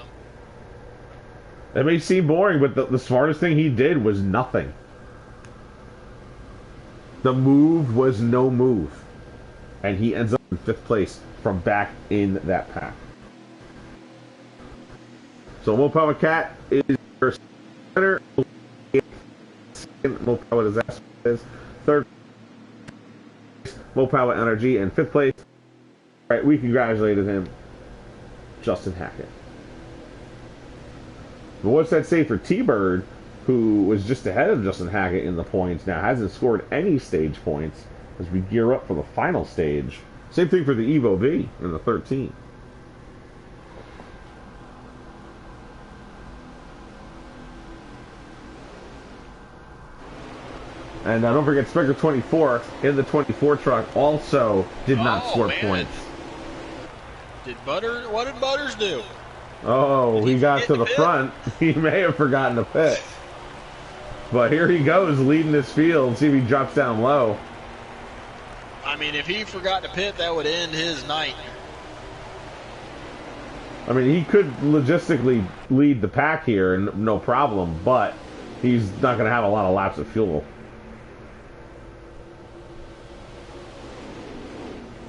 It may seem boring, but the smartest thing he did was nothing. The move was no move. And he ends up in 5th place from back in that pack. So Mopower Cat is your center. Mopower Disaster is 3rd. Mopower Energy in 5th place. All right, we congratulated him, Justin Hackett. But what's that say for T-Bird, who was just ahead of Justin Hackett in the points, now hasn't scored any stage points as we gear up for the final stage. Same thing for the Evo V in the 13. And don't forget, Spectre 24 in the 24 truck also did not score points. What did Butters do? Oh, he got to the front. He may have forgotten to pit. But here he goes, leading this field. See if he drops down low. I mean, if he forgot to pit, that would end his night. I mean, he could logistically lead the pack here, no problem, but he's not going to have a lot of laps of fuel.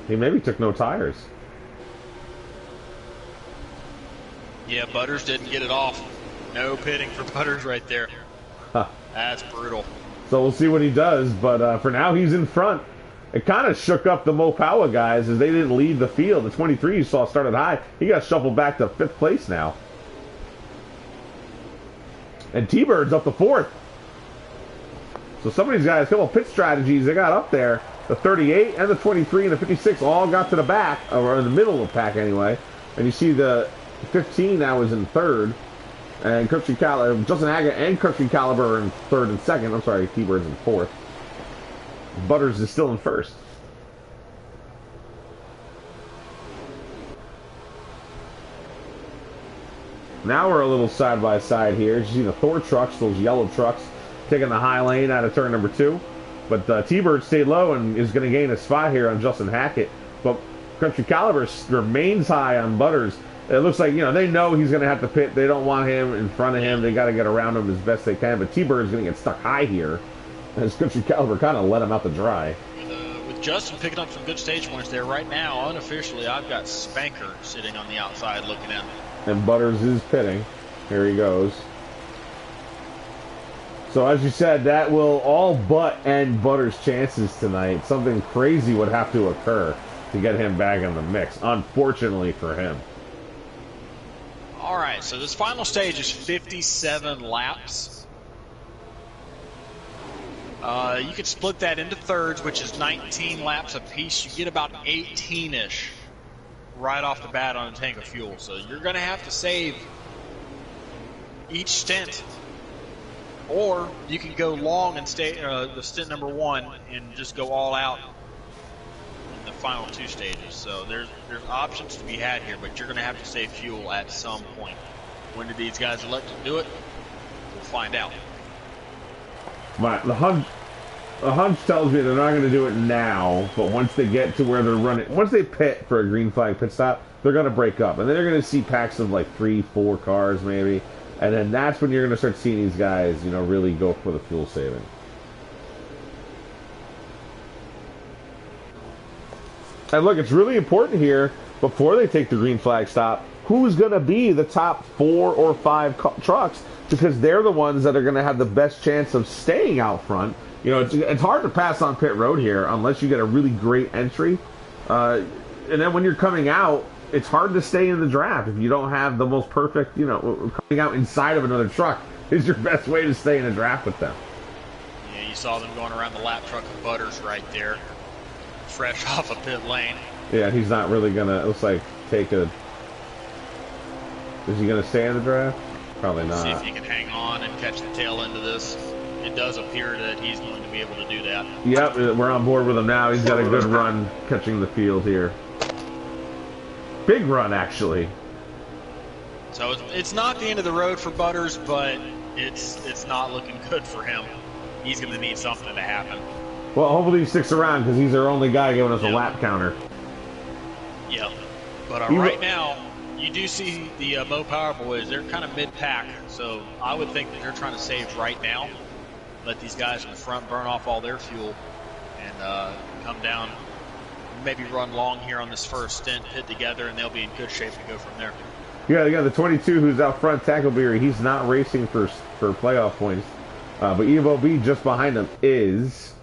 He maybe took no tires. Yeah, Butters didn't get it off. No pitting for Butters right there. Huh. That's brutal. So we'll see what he does, but for now he's in front. It kind of shook up the Mopower guys as they didn't lead the field. The 23 you saw started high. He got shuffled back to 5th place now. And T-Bird's up to 4th. So some of these guys, a couple of pit strategies they got up there. The 38 and the 23 and the 56 all got to the back, or in the middle of the pack anyway. And you see the 15 now is in 3rd. And Justin Hackett and Kirksey Caliber are in 3rd and 2nd. I'm sorry, T-Bird's in 4th. Butters is still in 1st. Now we're a little side by side here. You see the Thor trucks, those yellow trucks, taking the high lane out of turn number 2. But T-Bird stayed low and is going to gain a spot here on Justin Hackett. But Country Caliber remains high on Butters. It looks like, they know he's going to have to pit. They don't want him in front of him. They got to get around him as best they can. But T-Bird is going to get stuck high here. As Country Caliber kind of let him out to dry. With Justin picking up some good stage points there right now, unofficially, I've got Spanker sitting on the outside looking at me. And Butters is pitting. Here he goes. So as you said, that will all but end Butters' chances tonight. Something crazy would have to occur to get him back in the mix, unfortunately for him. All right, so this final stage is 57 laps. You could split that into thirds, which is 19 laps apiece. You get about 18-ish right off the bat on a tank of fuel. So you're going to have to save each stint. Or you can go long and stay the stint number 1 and just go all out in the final 2 stages. So there's options to be had here, but you're going to have to save fuel at some point. When do these guys elect to do it? We'll find out. The hunch tells me they're not going to do it now, but once they get to where they're running, once they pit for a green flag pit stop, they're going to break up. And then they're going to see packs of like 3-4 cars maybe. And then that's when you're going to start seeing these guys, really go for the fuel saving. And look, it's really important here, before they take the green flag stop, who's going to be the top 4 or 5 trucks, because they're the ones that are going to have the best chance of staying out front. It's hard to pass on pit road here unless you get a really great entry. And then when you're coming out, it's hard to stay in the draft if you don't have the most perfect, coming out inside of another truck is your best way to stay in a draft with them. Yeah, you saw them going around the lap truck of Butters right there, fresh off a pit lane. Yeah, he's not really going to, it looks like, take a... Is he going to stay in the draft? Probably not. See if he can hang on and catch the tail end of this. it does appear that he's going to be able to do that. Yep, we're on board with him now. He's got a good run catching the field here. Big run, actually. So it's not the end of the road for Butters, but it's not looking good for him. He's going to need something to happen. Well, hopefully he sticks around because he's our only guy giving us a lap counter. Yep. But right now, you do see the Mo Power Boys. They're kind of mid-pack, so I would think that they're trying to save right now. Let these guys in the front burn off all their fuel and come down, maybe run long here on this first stint, pit together, and they'll be in good shape to go from there. Yeah, they got the 22 who's out front, Tackleberry. He's not racing for playoff points. But Evo B just behind him is...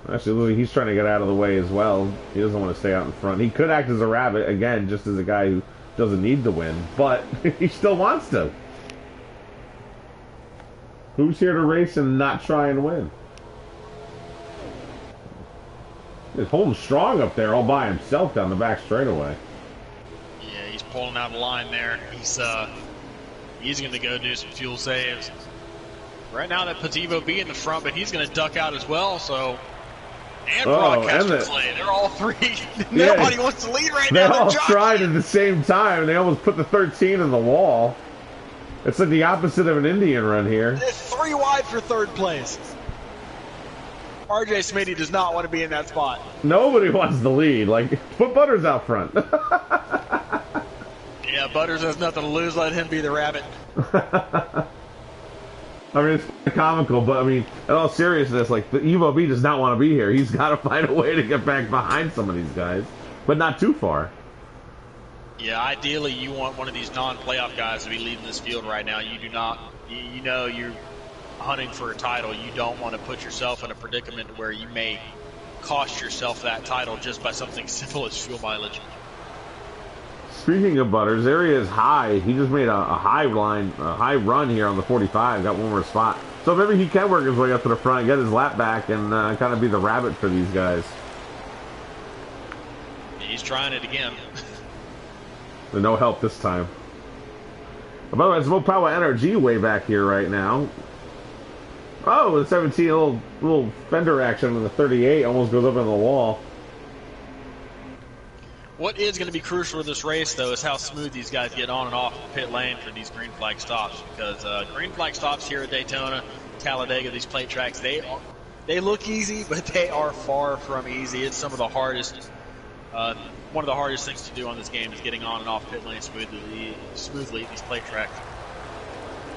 Actually, he's trying to get out of the way as well. He doesn't want to stay out in front. He could act as a rabbit, again, just as a guy who doesn't need to win, but he still wants to. Who's here to race and not try and win? He's holding strong up there all by himself down the back straightaway. Yeah, he's pulling out a line there. He's going to go do some fuel saves. Right now that puts Evo B in the front, but he's going to duck out as well, so... And Broadcaster Clay, they're all three. Nobody wants to lead right now. They all tried at the same time. They almost put the 13 in the wall. It's like the opposite of an Indian run here. It's 3 wide for third place. RJ Smitty does not want to be in that spot. Nobody wants the lead. Like, put Butters out front. Yeah, Butters has nothing to lose. Let him be the rabbit. I mean, it's comical, but I mean, in all seriousness, like, the Evo B does not want to be here. He's got to find a way to get back behind some of these guys, but not too far. Yeah, ideally, you want one of these non-playoff guys to be leading this field right now. You do not, you know, you're hunting for a title. You don't want to put yourself in a predicament where you may cost yourself that title just by something simple as fuel mileage. Speaking of Butters, there he is high. He just made a high run here on the 45. Got one more spot. So maybe he can work his way up to the front, get his lap back, and kind of be the rabbit for these guys. He's trying it again. But no help this time. By the way, it's Mo Power NRG way back here right now. Oh, the 17, little fender action on the 38 almost goes up in the wall. What is going to be crucial for this race, though, is how smooth these guys get on and off the pit lane for these green flag stops. Because green flag stops here at Daytona, Talladega, these plate tracks, they look easy, but they are far from easy. It's some of the hardest, one of the hardest things to do on this game is getting on and off pit lane smoothly at these plate tracks.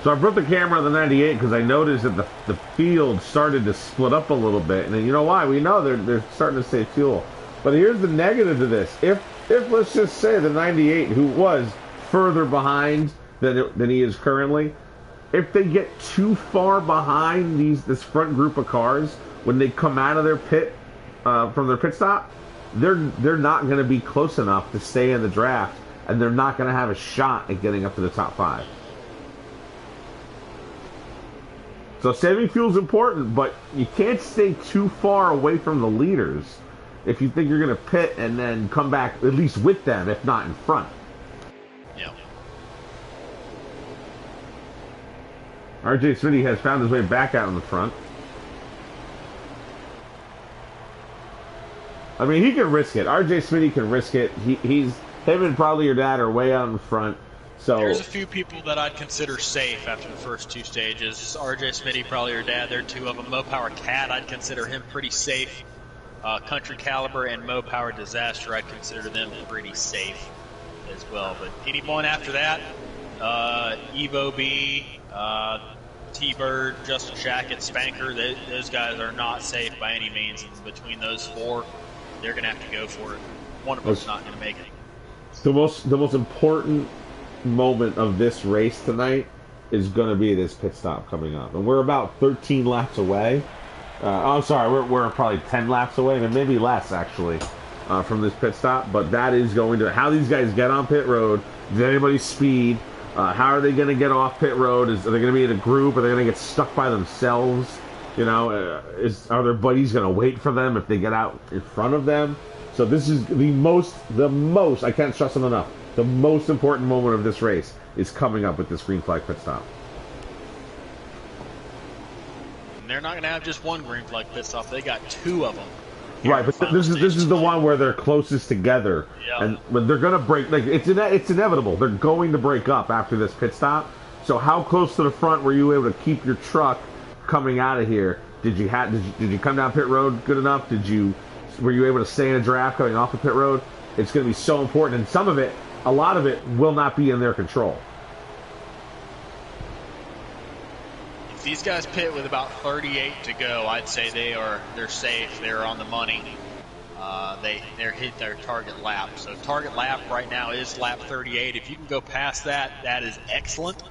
So I brought the camera on the 98 because I noticed that the field started to split up a little bit. And then you know why? We know they're starting to save fuel. But here's the negative to this. If let's just say the 98, who was further behind than he is currently, if they get too far behind this front group of cars when they come out of their pit from their pit stop, they're not going to be close enough to stay in the draft, and they're not going to have a shot at getting up to the top 5. So saving fuel is important, but you can't stay too far away from the leaders if you think you're going to pit and then come back at least with them, if not in front. Yeah. RJ Smitty has found his way back out in the front. I mean, he can risk it. RJ Smitty can risk it. Him and probably your dad are way out in front. So there's a few people that I'd consider safe after the first 2 stages. RJ Smitty, probably your dad. There are 2 of them. Mo Power Cat, I'd consider him pretty safe. Country Caliber and Mo Power Disaster, I'd consider them pretty safe as well. But anyone after that, Evo B, T-Bird, Justin Shackett, Spanker, those guys are not safe by any means. And between those 4, they're going to have to go for it. One of them's not going to make it. The most important moment of this race tonight is going to be this pit stop coming up. And we're about 13 laps away. I'm sorry, we're probably 10 laps away, and maybe less, actually, from this pit stop. But that is going to... How these guys get on pit road, does anybody speed? How are they going to get off pit road? Are they going to be in a group? Are they going to get stuck by themselves? You know, are their buddies going to wait for them if they get out in front of them? So this is the most, I can't stress it enough, The most important moment of this race is coming up with this green flag pit stop. And they're not going to have just one green flag pit stop. They got 2 of them. Right, but this is the one where they're closest together, Yeah. and when they're gonna break, like it's inevitable. They're going to break up after this pit stop. So how close to the front were you able to keep your truck coming out of here? Did you come down pit road good enough? Were you able to stay in a draft going off the pit road? It's going to be so important, and a lot of it will not be in their control. If these guys pit with about 38 to go, I'd say they're safe. They're on the money. They're hit their target lap. So target lap right now is lap 38. If you can go past that, that is excellent.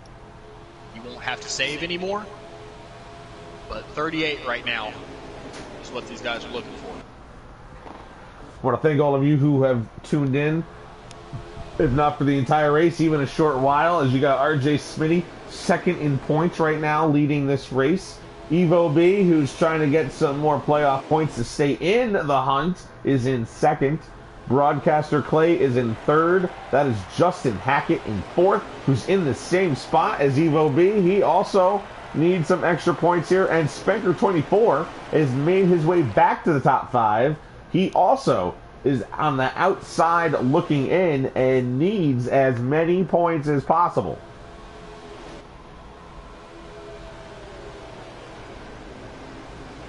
You won't have to save anymore. But 38 right now is what these guys are looking for. I want to thank all of you who have tuned in, if not for the entire race, even a short while, as you got RJ Smitty second in points right now, leading this race. Evo B, who's trying to get some more playoff points to stay in the hunt, is in second. Broadcaster Clay is in third. That is Justin Hackett in fourth, who's in the same spot as Evo B. He also needs some extra points here. And Spanker24 has made his way back to the top 5. He also is on the outside looking in and needs as many points as possible.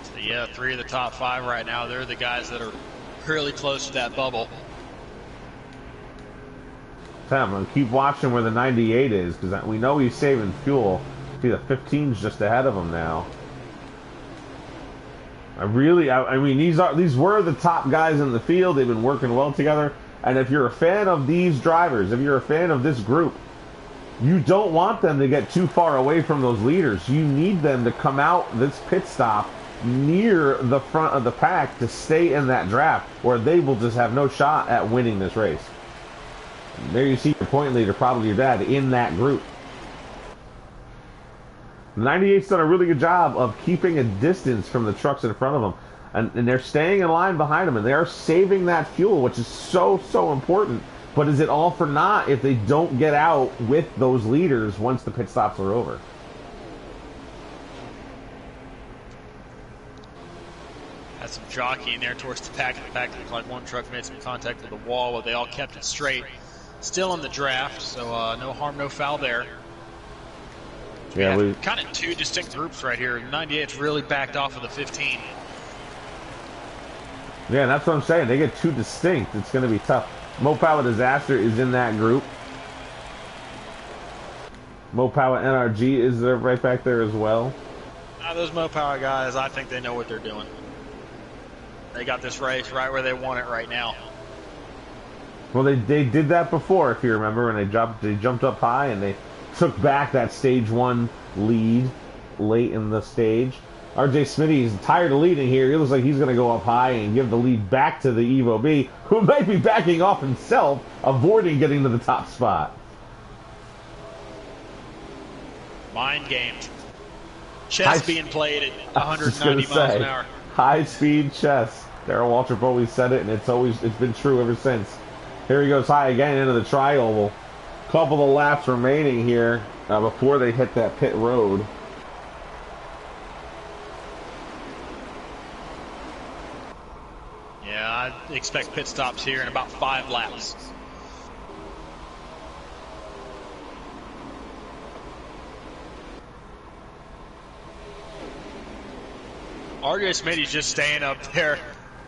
So yeah, 3 of the top 5 right now. They're the guys that are really close to that bubble. I'm going to keep watching where the 98 is, because we know he's saving fuel. See, the 15's just ahead of him now. I mean, these were the top guys in the field. They've been working well together. And if you're a fan of these drivers, if you're a fan of this group, you don't want them to get too far away from those leaders. You need them to come out this pit stop near the front of the pack to stay in that draft, or they will just have no shot at winning this race. And there you see your point leader, probably your dad, in that group. The 98's done a really good job of keeping a distance from the trucks in front of them. And they're staying in line behind them, and they are saving that fuel, which is so, so important. But is it all for naught if they don't get out with those leaders once the pit stops are over? Had some jockeying there towards the pack. The pack looked like one truck made some contact with the wall, but they all kept it straight. Still in the draft, so no harm, no foul there. Yeah, we kind of 2 distinct groups right here. 98's really backed off of the 15. Yeah, that's what I'm saying. They get 2 distinct. It's going to be tough. Mopower Disaster is in that group. Mopower NRG is there right back there as well. Those Mopower guys, I think they know what they're doing. They got this race right where they want it right now. Well, they did that before, if you remember, and they jumped up high and they took back that stage 1 lead late in the stage. RJ Smitty is tired of leading here. He looks like he's going to go up high and give the lead back to the Evo B, who might be backing off himself, avoiding getting to the top spot. Mind games. Chess being played at 190 miles an hour. High-speed chess. Darrell Waltrip always said it, and it's been true ever since. Here he goes high again into the tri-oval. Couple of laps remaining here before they hit that pit road. Yeah, I expect pit stops here in about 5 laps. RJ Smitty's just staying up there.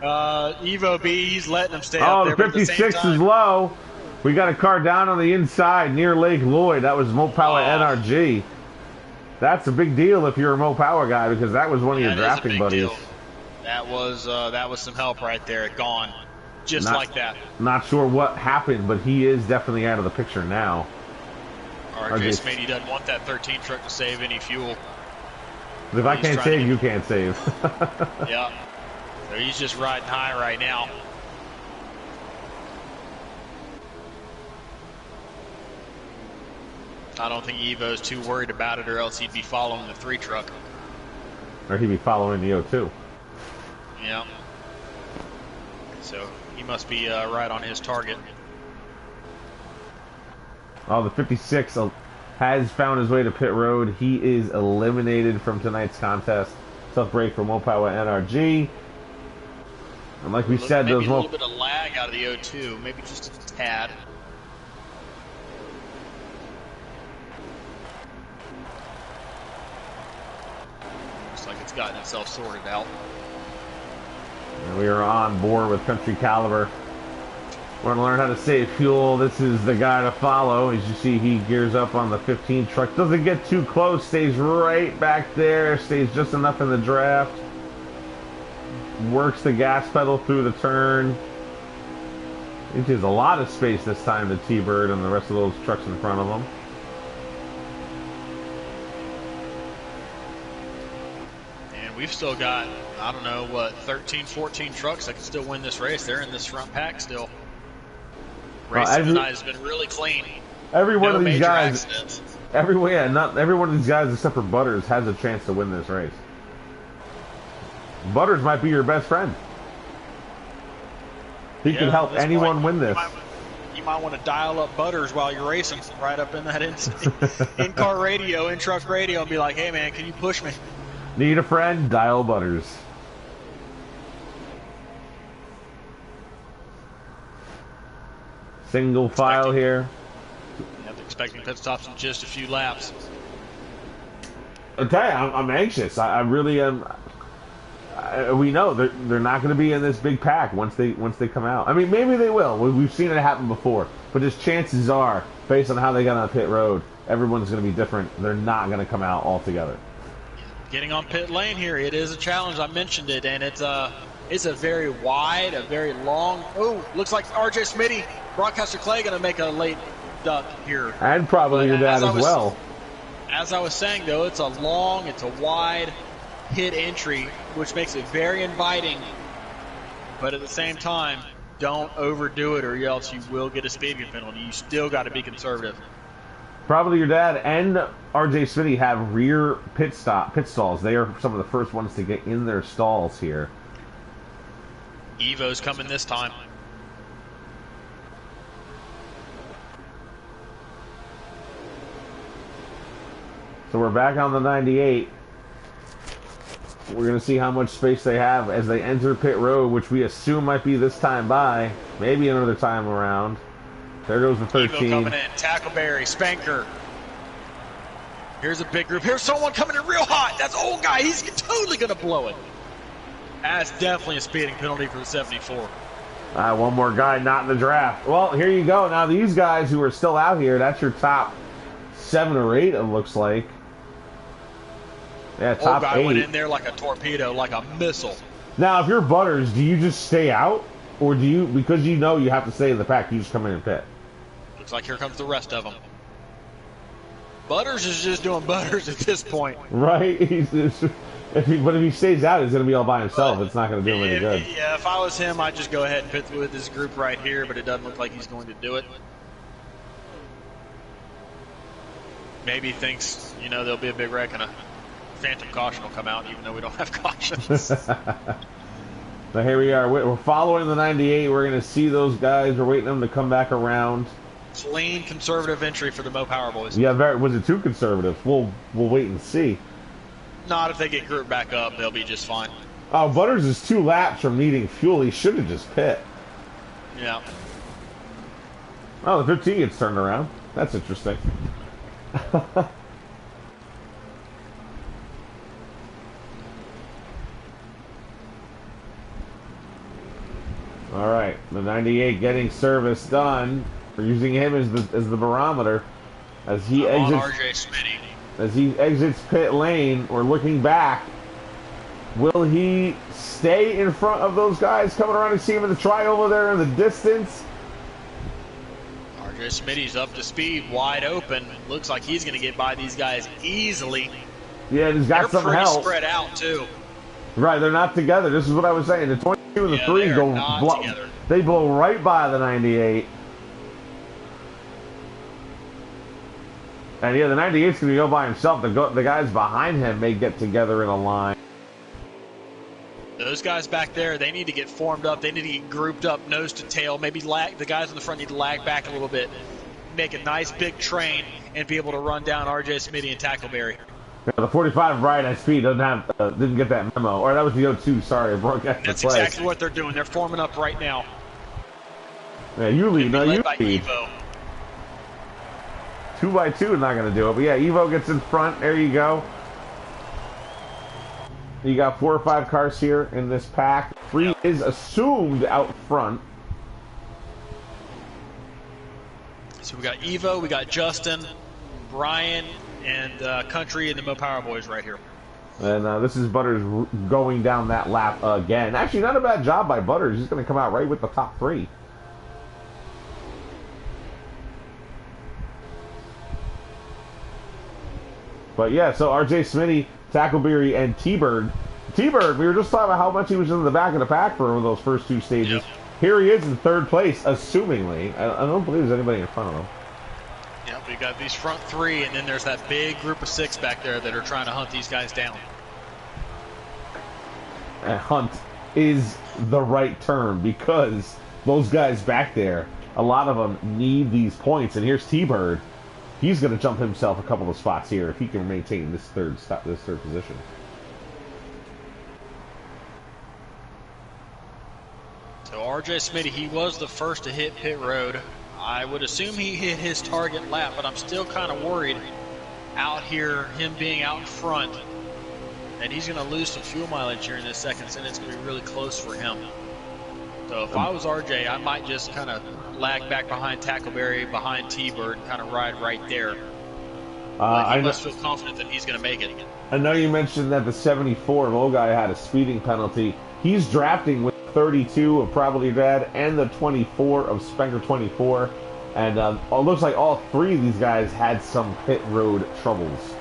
Evo B, he's letting him stay up there. Oh, the 56 is low. We got a car down on the inside near Lake Lloyd. That was Mopower NRG. That's a big deal if you're a Mopower guy, because that was one of your drafting buddies. Deal. That was some help right there. Gone. Just like that. Not sure what happened, but he is definitely out of the picture now. RJ Smitty doesn't want that 13 truck to save any fuel. If I can't save, you can't save. Yeah. So he's just riding high right now. I don't think Evo's too worried about it, or else he'd be following the 3 truck. Or he'd be following the 02. Yeah. So he must be right on his target. Oh, the 56 has found his way to pit road. He is eliminated from tonight's contest. Tough break for Mopawa NRG. And like we said, maybe those a little bit of lag out of the O2, maybe just a tad. Looks like it's gotten itself sorted out. And we are on board with Country Caliber. We're going to learn how to save fuel. This is the guy to follow. As you see, he gears up on the 15 truck. Doesn't get too close. Stays right back there. Stays just enough in the draft. Works the gas pedal through the turn. He has a lot of space this time to T-Bird and the rest of those trucks in front of him. And we've still got, I don't know, what, 13, 14 trucks that can still win this race. They're in this front pack still. Racing tonight has been really clean. Every one of these guys, accidents. not every one of these guys except for Butters has a chance to win this race. Butters might be your best friend. He could help anyone win this. You might want to dial up Butters while you're racing, right up in that in-car radio, in-truck radio, and be like, hey, man, can you push me? Need a friend? Dial Butters. Single file here. Expecting pit stops in just a few laps. I'll tell you, I'm anxious. I really am. We know they're not going to be in this big pack once they come out. I mean, maybe they will. We've seen it happen before, but just chances are, based on how they got on pit road, everyone's going to be different. They're not going to come out all together. Getting on pit lane here, it is a challenge. I mentioned it, and it's a very wide, a very long. Oh, looks like R.J. Smitty, broadcaster Clay, going to make a late duck here, and probably your dad as well. As I was saying, though, it's a long, it's a wide hit entry, which makes it very inviting, but at the same time, don't overdo it or else you will get a speeding penalty. You still got to be conservative. Probably your dad and RJ Smitty have rear pit stalls. They are some of the first ones to get in their stalls here. Evo's coming this time. So we're back on the 98. We're going to see how much space they have as they enter pit road, which we assume might be this time by, maybe another time around. There goes the 13. Evo coming in, Tackleberry, Spanker. Here's a big group. Here's someone coming in real hot. That's old guy. He's totally going to blow it. That's definitely a speeding penalty for the 74. One more guy not in the draft. Well, here you go. Now these guys who are still out here, that's your top 7 or 8, it looks like. Yeah, top 8. Old guy went in there like a torpedo, like a missile. Now, if you're Butters, do you just stay out? Or do you, because you know you have to stay in the pack, you just come in and pit? Looks like here comes the rest of them. Butters is just doing Butters at this point. Right? But if he stays out, he's going to be all by himself. It's not going to do him any good. Yeah, if I was him, I'd just go ahead and pit with this group right here, but it doesn't look like he's going to do it. Maybe he thinks, you know, there'll be a big wreck and a phantom caution will come out, even though we don't have cautions. So here we are. We're following the 98. We're going to see those guys. We're waiting them to come back around. Clean, conservative entry for the Mo Power Boys. Yeah, was it too conservative? We'll wait and see. Not if they get grouped back up, they'll be just fine. Oh, Butters is 2 laps from needing fuel. He should have just pit. Yeah. Oh, the 15 gets turned around. That's interesting. All right, the 98 getting service done. We're using him as the barometer as he exits. RJ Smitty. As he exits pit lane, we're looking back. Will he stay in front of those guys coming around and see him in the tri-over there in the distance? RJ Smitty's up to speed, wide open. Looks like he's going to get by these guys easily. Yeah, he's got some help. They're pretty spread out, too. Right, they're not together. This is what I was saying. The 22 and the 3 they blow right by the 98. And yeah, the 98's going to go by himself. The guys behind him may get together in a line. Those guys back there, they need to get formed up. They need to get grouped up, nose to tail. Maybe the guys in the front need to lag back a little bit. make a nice big train and be able to run down R.J. Smitty and Tackleberry. Yeah, the 45 right at speed didn't get that memo. Or that was the 02, sorry. I broke after That's play. exactly what they're doing. They're forming up right now. Yeah, you lead. No, you by lead. Evo. 2x2 is not going to do it. But yeah, Evo gets in front. There you go. You got 4 or 5 cars here in this pack. 3 is assumed out front. So we got Evo, we got Justin, Brian, and Country, and the Mo Power Boys right here. And this is Butters going down that lap again. Actually, not a bad job by Butters. He's going to come out right with the top 3. But yeah, so R.J. Smitty, Tackleberry, and T-Bird. T-Bird, we were just talking about how much he was in the back of the pack for those first 2 stages. Yep. Here he is in 3rd place, assumingly. I don't believe there's anybody in front of him. Yeah, we got these front 3, and then there's that big group of 6 back there that are trying to hunt these guys down. And hunt is the right term because those guys back there, a lot of them need these points. And here's T-Bird. He's going to jump himself a couple of spots here if he can maintain this third position. So R.J. Smitty, he was the first to hit pit road. I would assume he hit his target lap, but I'm still kind of worried out here, him being out in front, and he's going to lose some fuel mileage here in this second, and it's going to be really close for him. So if I was RJ, I might just kind of lag back behind Tackleberry, behind T-Bird, and kind of ride right there. I must feel confident that he's going to make it. I know you mentioned that the 74 low guy had a speeding penalty. He's drafting with 32 of Probably Dad and the 24 of Spencer 24. And it looks like all 3 of these guys had some pit road troubles.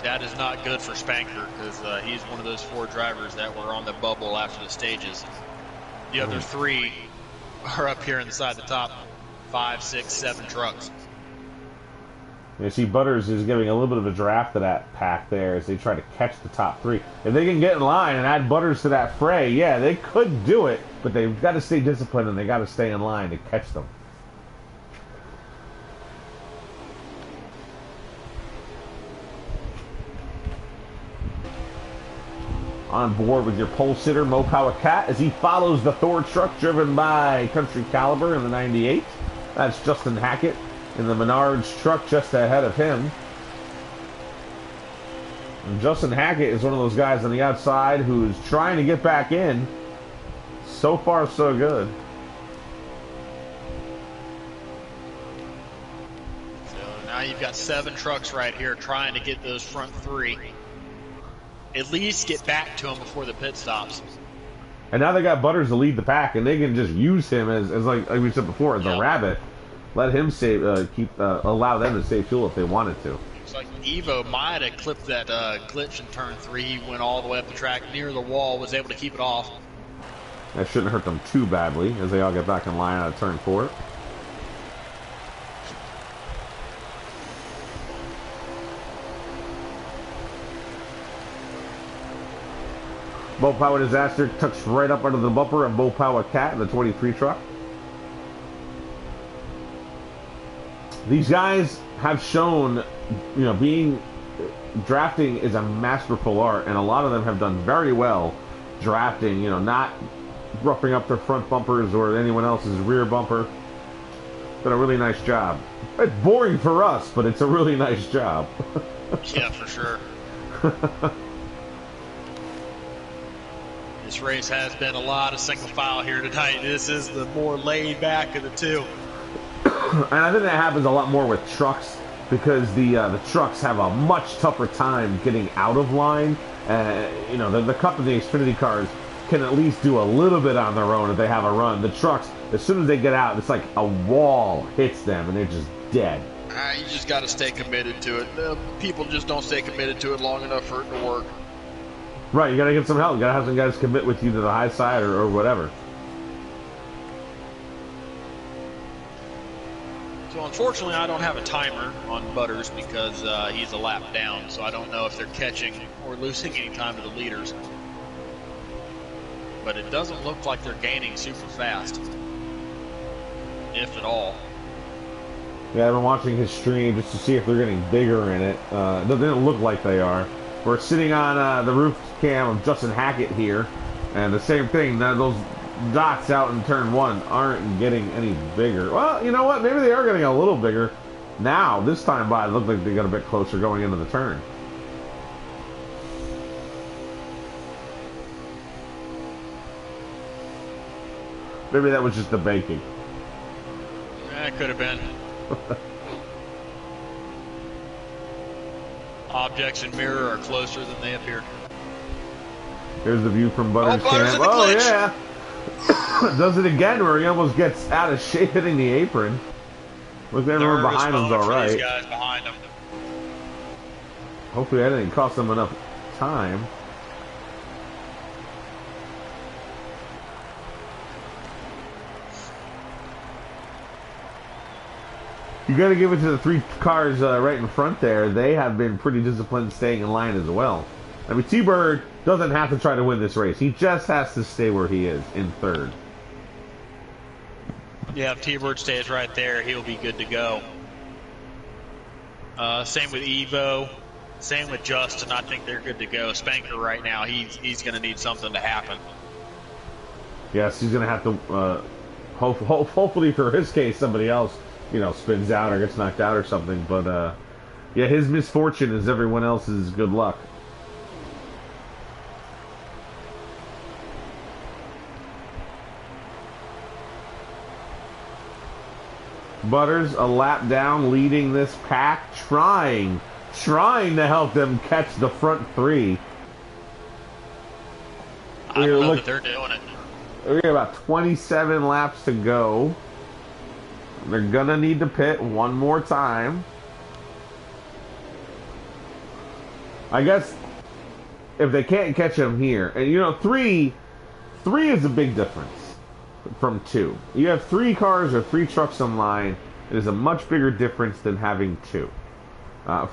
That is not good for Spanker because he's one of those 4 drivers that were on the bubble after the stages. The other 3 are up here inside the top 5, 6, 7 trucks. You see, Butters is giving a little bit of a draft to that pack there as they try to catch the top 3. If they can get in line and add Butters to that fray, yeah, they could do it, but they've got to stay disciplined and they got to stay in line to catch them. On board with your pole sitter, Mo Power Cat, as he follows the Thor truck driven by Country Caliber in the 98. That's Justin Hackett in the Menards truck just ahead of him. And Justin Hackett is one of those guys on the outside who's trying to get back in. So far, so good. So now you've got 7 trucks right here trying to get those front 3. At least get back to him before the pit stops. And now they got Butters to lead the pack, and they can just use him as like we said before, as a rabbit. Let him save, allow them to save fuel if they wanted to. Looks like Evo might have clipped that glitch in turn 3. He went all the way up the track near the wall, was able to keep it off. That shouldn't hurt them too badly as they all get back in line out of turn 4. Mo Power Disaster tucks right up under the bumper of Mo Power Cat in the 23 truck. These guys have shown, drafting is a masterful art, and a lot of them have done very well drafting, not roughing up their front bumpers or anyone else's rear bumper. Done a really nice job. It's boring for us, but it's a really nice job. Yeah, for sure. This race has been a lot of single file here tonight. This is the more laid back of the 2. And I think that happens a lot more with trucks because the trucks have a much tougher time getting out of line. The Cup and the Xfinity cars can at least do a little bit on their own if they have a run. The trucks, as soon as they get out, it's like a wall hits them and they're just dead. You just got to stay committed to it. People just don't stay committed to it long enough for it to work. Right, you got to get some help. You got to have some guys commit with you to the high side or whatever. So unfortunately, I don't have a timer on Butters because he's a lap down, so I don't know if they're catching or losing any time to the leaders. But it doesn't look like they're gaining super fast, if at all. Yeah, I've been watching his stream just to see if they're getting bigger in it. They don't look like they are. We're sitting on the roof cam of Justin Hackett here, and the same thing. Those dots out in turn 1 aren't getting any bigger. Well, you know what? Maybe they are getting a little bigger. Now, this time by, it looked like they got a bit closer going into the turn. Maybe that was just the banking. That could have been. Objects in mirror are closer than they appear. Here's the view from Butters' camp. Oh, oh yeah! Does it again where he almost gets out of shape hitting the apron. Look, everyone behind him's all right. These guys behind him. Hopefully that didn't cost them enough time. You got to give it to the 3 cars right in front there. They have been pretty disciplined staying in line as well. I mean, T-Bird doesn't have to try to win this race. He just has to stay where he is in 3rd. Yeah, if T-Bird stays right there, he'll be good to go. Same with Evo. Same with Justin. I think they're good to go. Spanker right now, he's going to need something to happen. Yes, he's going to have to, hopefully for his case, somebody else, you know, spins out or gets knocked out or something. But, yeah, his misfortune is everyone else's good luck. Butters a lap down, leading this pack, trying to help them catch the front 3. I don't know that they're doing it. We got about 27 laps to go. They're gonna need to pit one more time. I guess if they can't catch him here, and you know, three is a big difference from 2. You have 3 cars or 3 trucks in line. It is a much bigger difference than having 2.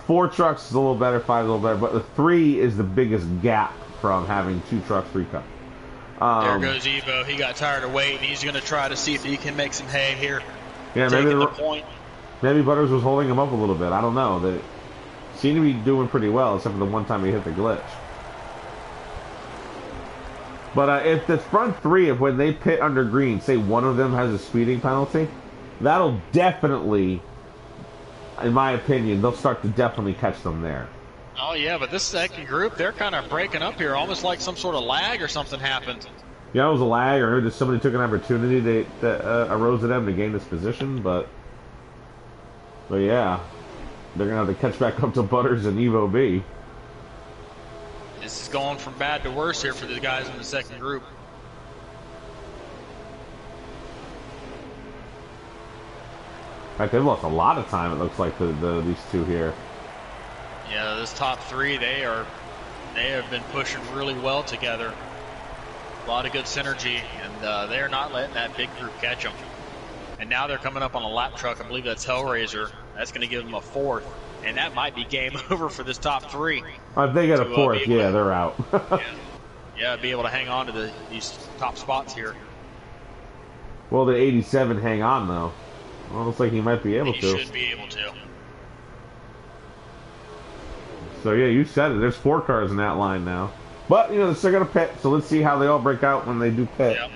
4 trucks is a little better, 5 is a little better, but the 3 is the biggest gap from having 2 trucks, 3 cars. There goes Evo. He got tired of waiting. He's going to try to see if he can make some hay here. Yeah, maybe Butters was holding him up a little bit. I don't know. They seem to be doing pretty well, except for the one time he hit the glitch. But if the front 3, if when they pit under green, say one of them has a speeding penalty, that'll definitely, in my opinion, they'll start to definitely catch them there. Oh, yeah, but this second group, they're kind of breaking up here, almost like some sort of lag or something happened. Yeah, it was a lag, or just somebody took an opportunity that arose to them to gain this position, but yeah, they're going to have to catch back up to Butters and Evo B. This is going from bad to worse here for the guys in the second group. In fact, they've lost a lot of time, it looks like, these 2 here. Yeah, this top 3, they have been pushing really well together. A lot of good synergy, and they're not letting that big group catch them. And now they're coming up on a lap truck. I believe that's Hellraiser. That's going to give them a 4th, and that might be game over for this top 3. If they get a 4th, yeah, they're out. yeah, be able to hang on to these top spots here. Will the 87 hang on, though? Well, looks like he might be able to. He should be able to. So, yeah, you said it. There's 4 cars in that line now. But, you know, they're still going to pit, so let's see how they all break out when they do pit. Yep.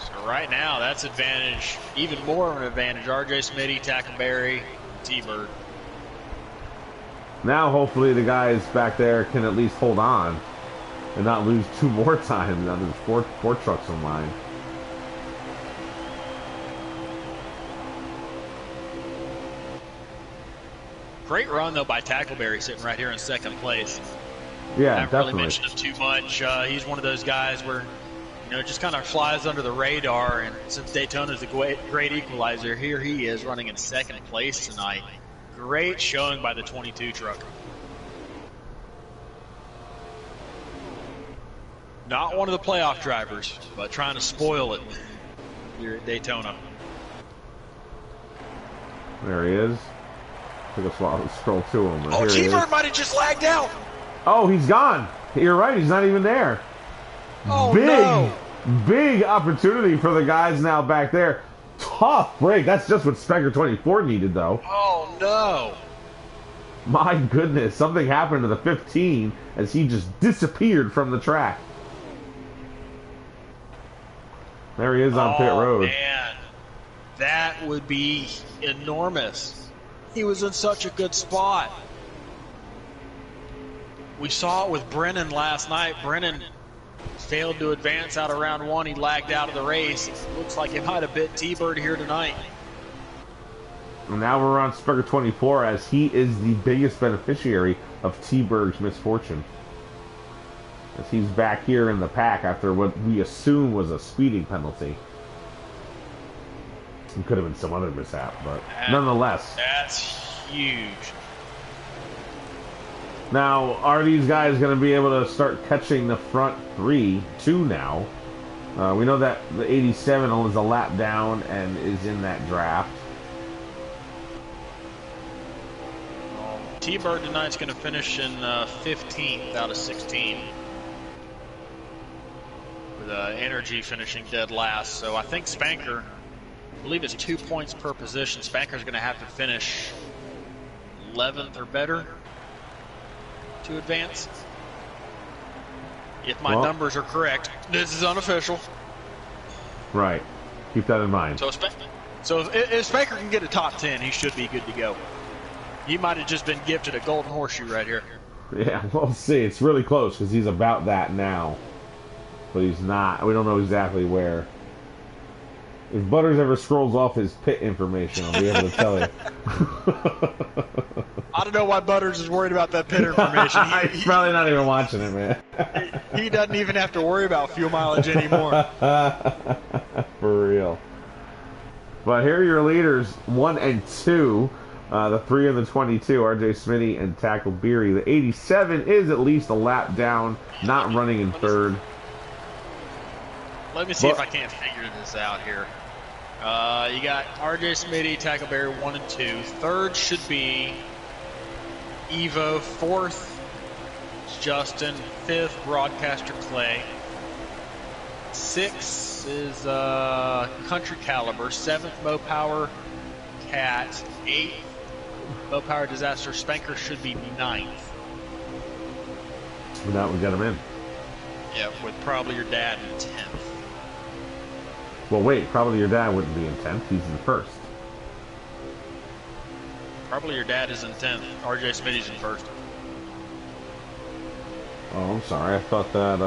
So right now, that's advantage, even more of an advantage. RJ Smitty, Tackleberry, T-Bird. Now, hopefully, the guys back there can at least hold on and not lose 2 more times. Now there's four trucks in line. Great run, though, by Tackleberry sitting right here in second place. Yeah, I haven't definitely. really mentioned him too much. He's one of those guys where, you know, just kind of flies under the radar. And since Daytona's a great equalizer, here he is running in second place tonight. Great showing by the 22 truck. Not one of the playoff drivers, but trying to spoil it here at Daytona. There he is. Took a scroll to him. Oh, T-Bird might have just lagged out. Oh, he's gone. You're right. He's not even there. Oh, no. Big opportunity for the guys now back there. tough break. That's just what Spectre 24 needed, though. Oh, no. My goodness, something happened to the 15 as he just disappeared from the track. There he is on pit road. Man. That would be enormous. He was in such a good spot. We saw it with Brennan last night. Brennan failed to advance out of round one. He lagged out of the race. Looks like he might have bit T-Bird here tonight. And now we're on Spectre 24 as he is the biggest beneficiary of T-Bird's misfortune. As he's back here in the pack after what we assume was a speeding penalty. It could have been some other mishap, but nonetheless. That's huge. Now, are these guys going to be able to start catching the front two now? We know that the 87 is a lap down and is in that draft. T-Bird tonight's going to finish in 15th out of 16. With Energy finishing dead last. So I think Spanker, I believe it's 2 points per position. Spanker's going to have to finish 11th or better to advance. If my numbers are correct. This is unofficial. Right. Keep that in mind. So if Spanker can get a top 10, he should be good to go. He might have just been gifted a golden horseshoe right here. Yeah, we'll see. It's really close because he's about that now. But he's not. We don't know exactly where. If Butters ever scrolls off his pit information, I'll be able to tell you. I don't know why Butters is worried about that pit information. He's probably not even watching it, man. He doesn't even have to worry about fuel mileage anymore. For real. But here are your leaders, 1 and 2. The 3 and the 22, RJ Smitty and Tackleberry. The 87 is at least a lap down, not running in third. Let me see if I can't figure this out here. You got RJ Smitty, Tackleberry 1 and 2. Third should be Evo. Fourth is Justin. Fifth, Broadcaster Clay. Sixth is Country Caliber. Seventh, Mo Power Cat. Eighth, Mo Power Disaster. Spanker should be 9th. Well, now we got him in. Yeah, with probably your dad in 10th. Well, wait, probably your dad wouldn't be in 10th. He's in first. Probably your dad is in 10th. RJ Smitty's in first. Oh, I'm sorry. I thought that,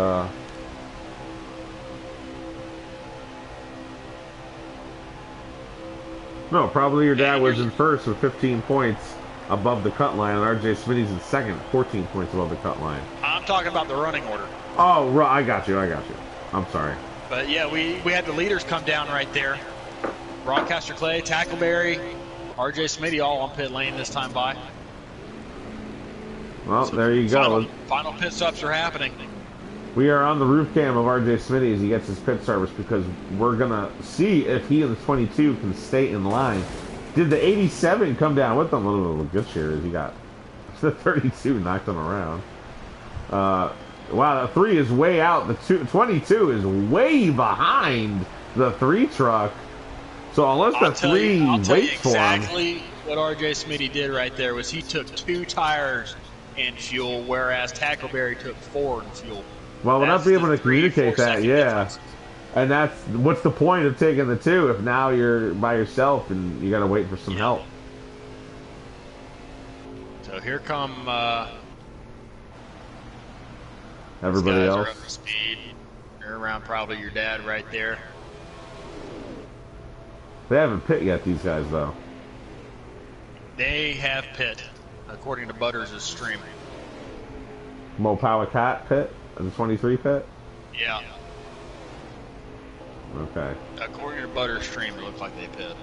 No, probably your dad was in first with 15 points above the cut line, and RJ Smitty's in second, 14 points above the cut line. I'm talking about the running order. Oh, right. I got you. I'm sorry. But yeah, we had the leaders come down right there. Broadcaster Clay, Tackleberry, RJ Smitty all on pit lane this time by. Well, so there you go. Final pit stops are happening. We are on the roof cam of RJ Smitty as he gets his pit service because we're going to see if he and the 22 can stay in line. Did the 87 come down with them? A little good share as he got the 32 knocked him around. Wow, the 3 is way out. The 22 is way behind the 3 truck. So unless the 3 waits for him. Exactly what RJ Smitty did right there was he took 2 tires in fuel, whereas Tackleberry took 4 in fuel. Well, we'll not be able to communicate that, yeah. And that's what's the point of taking the 2 if now you're by yourself and you got to wait for some help. So here come everybody else. Are up to speed. They're around probably your dad right there. They haven't pit yet, these guys, though. They have pit, according to Butters' stream. Mo Power Cat pit? The 23 pit? Yeah. Okay. According to Butters' stream, it looks like they pit.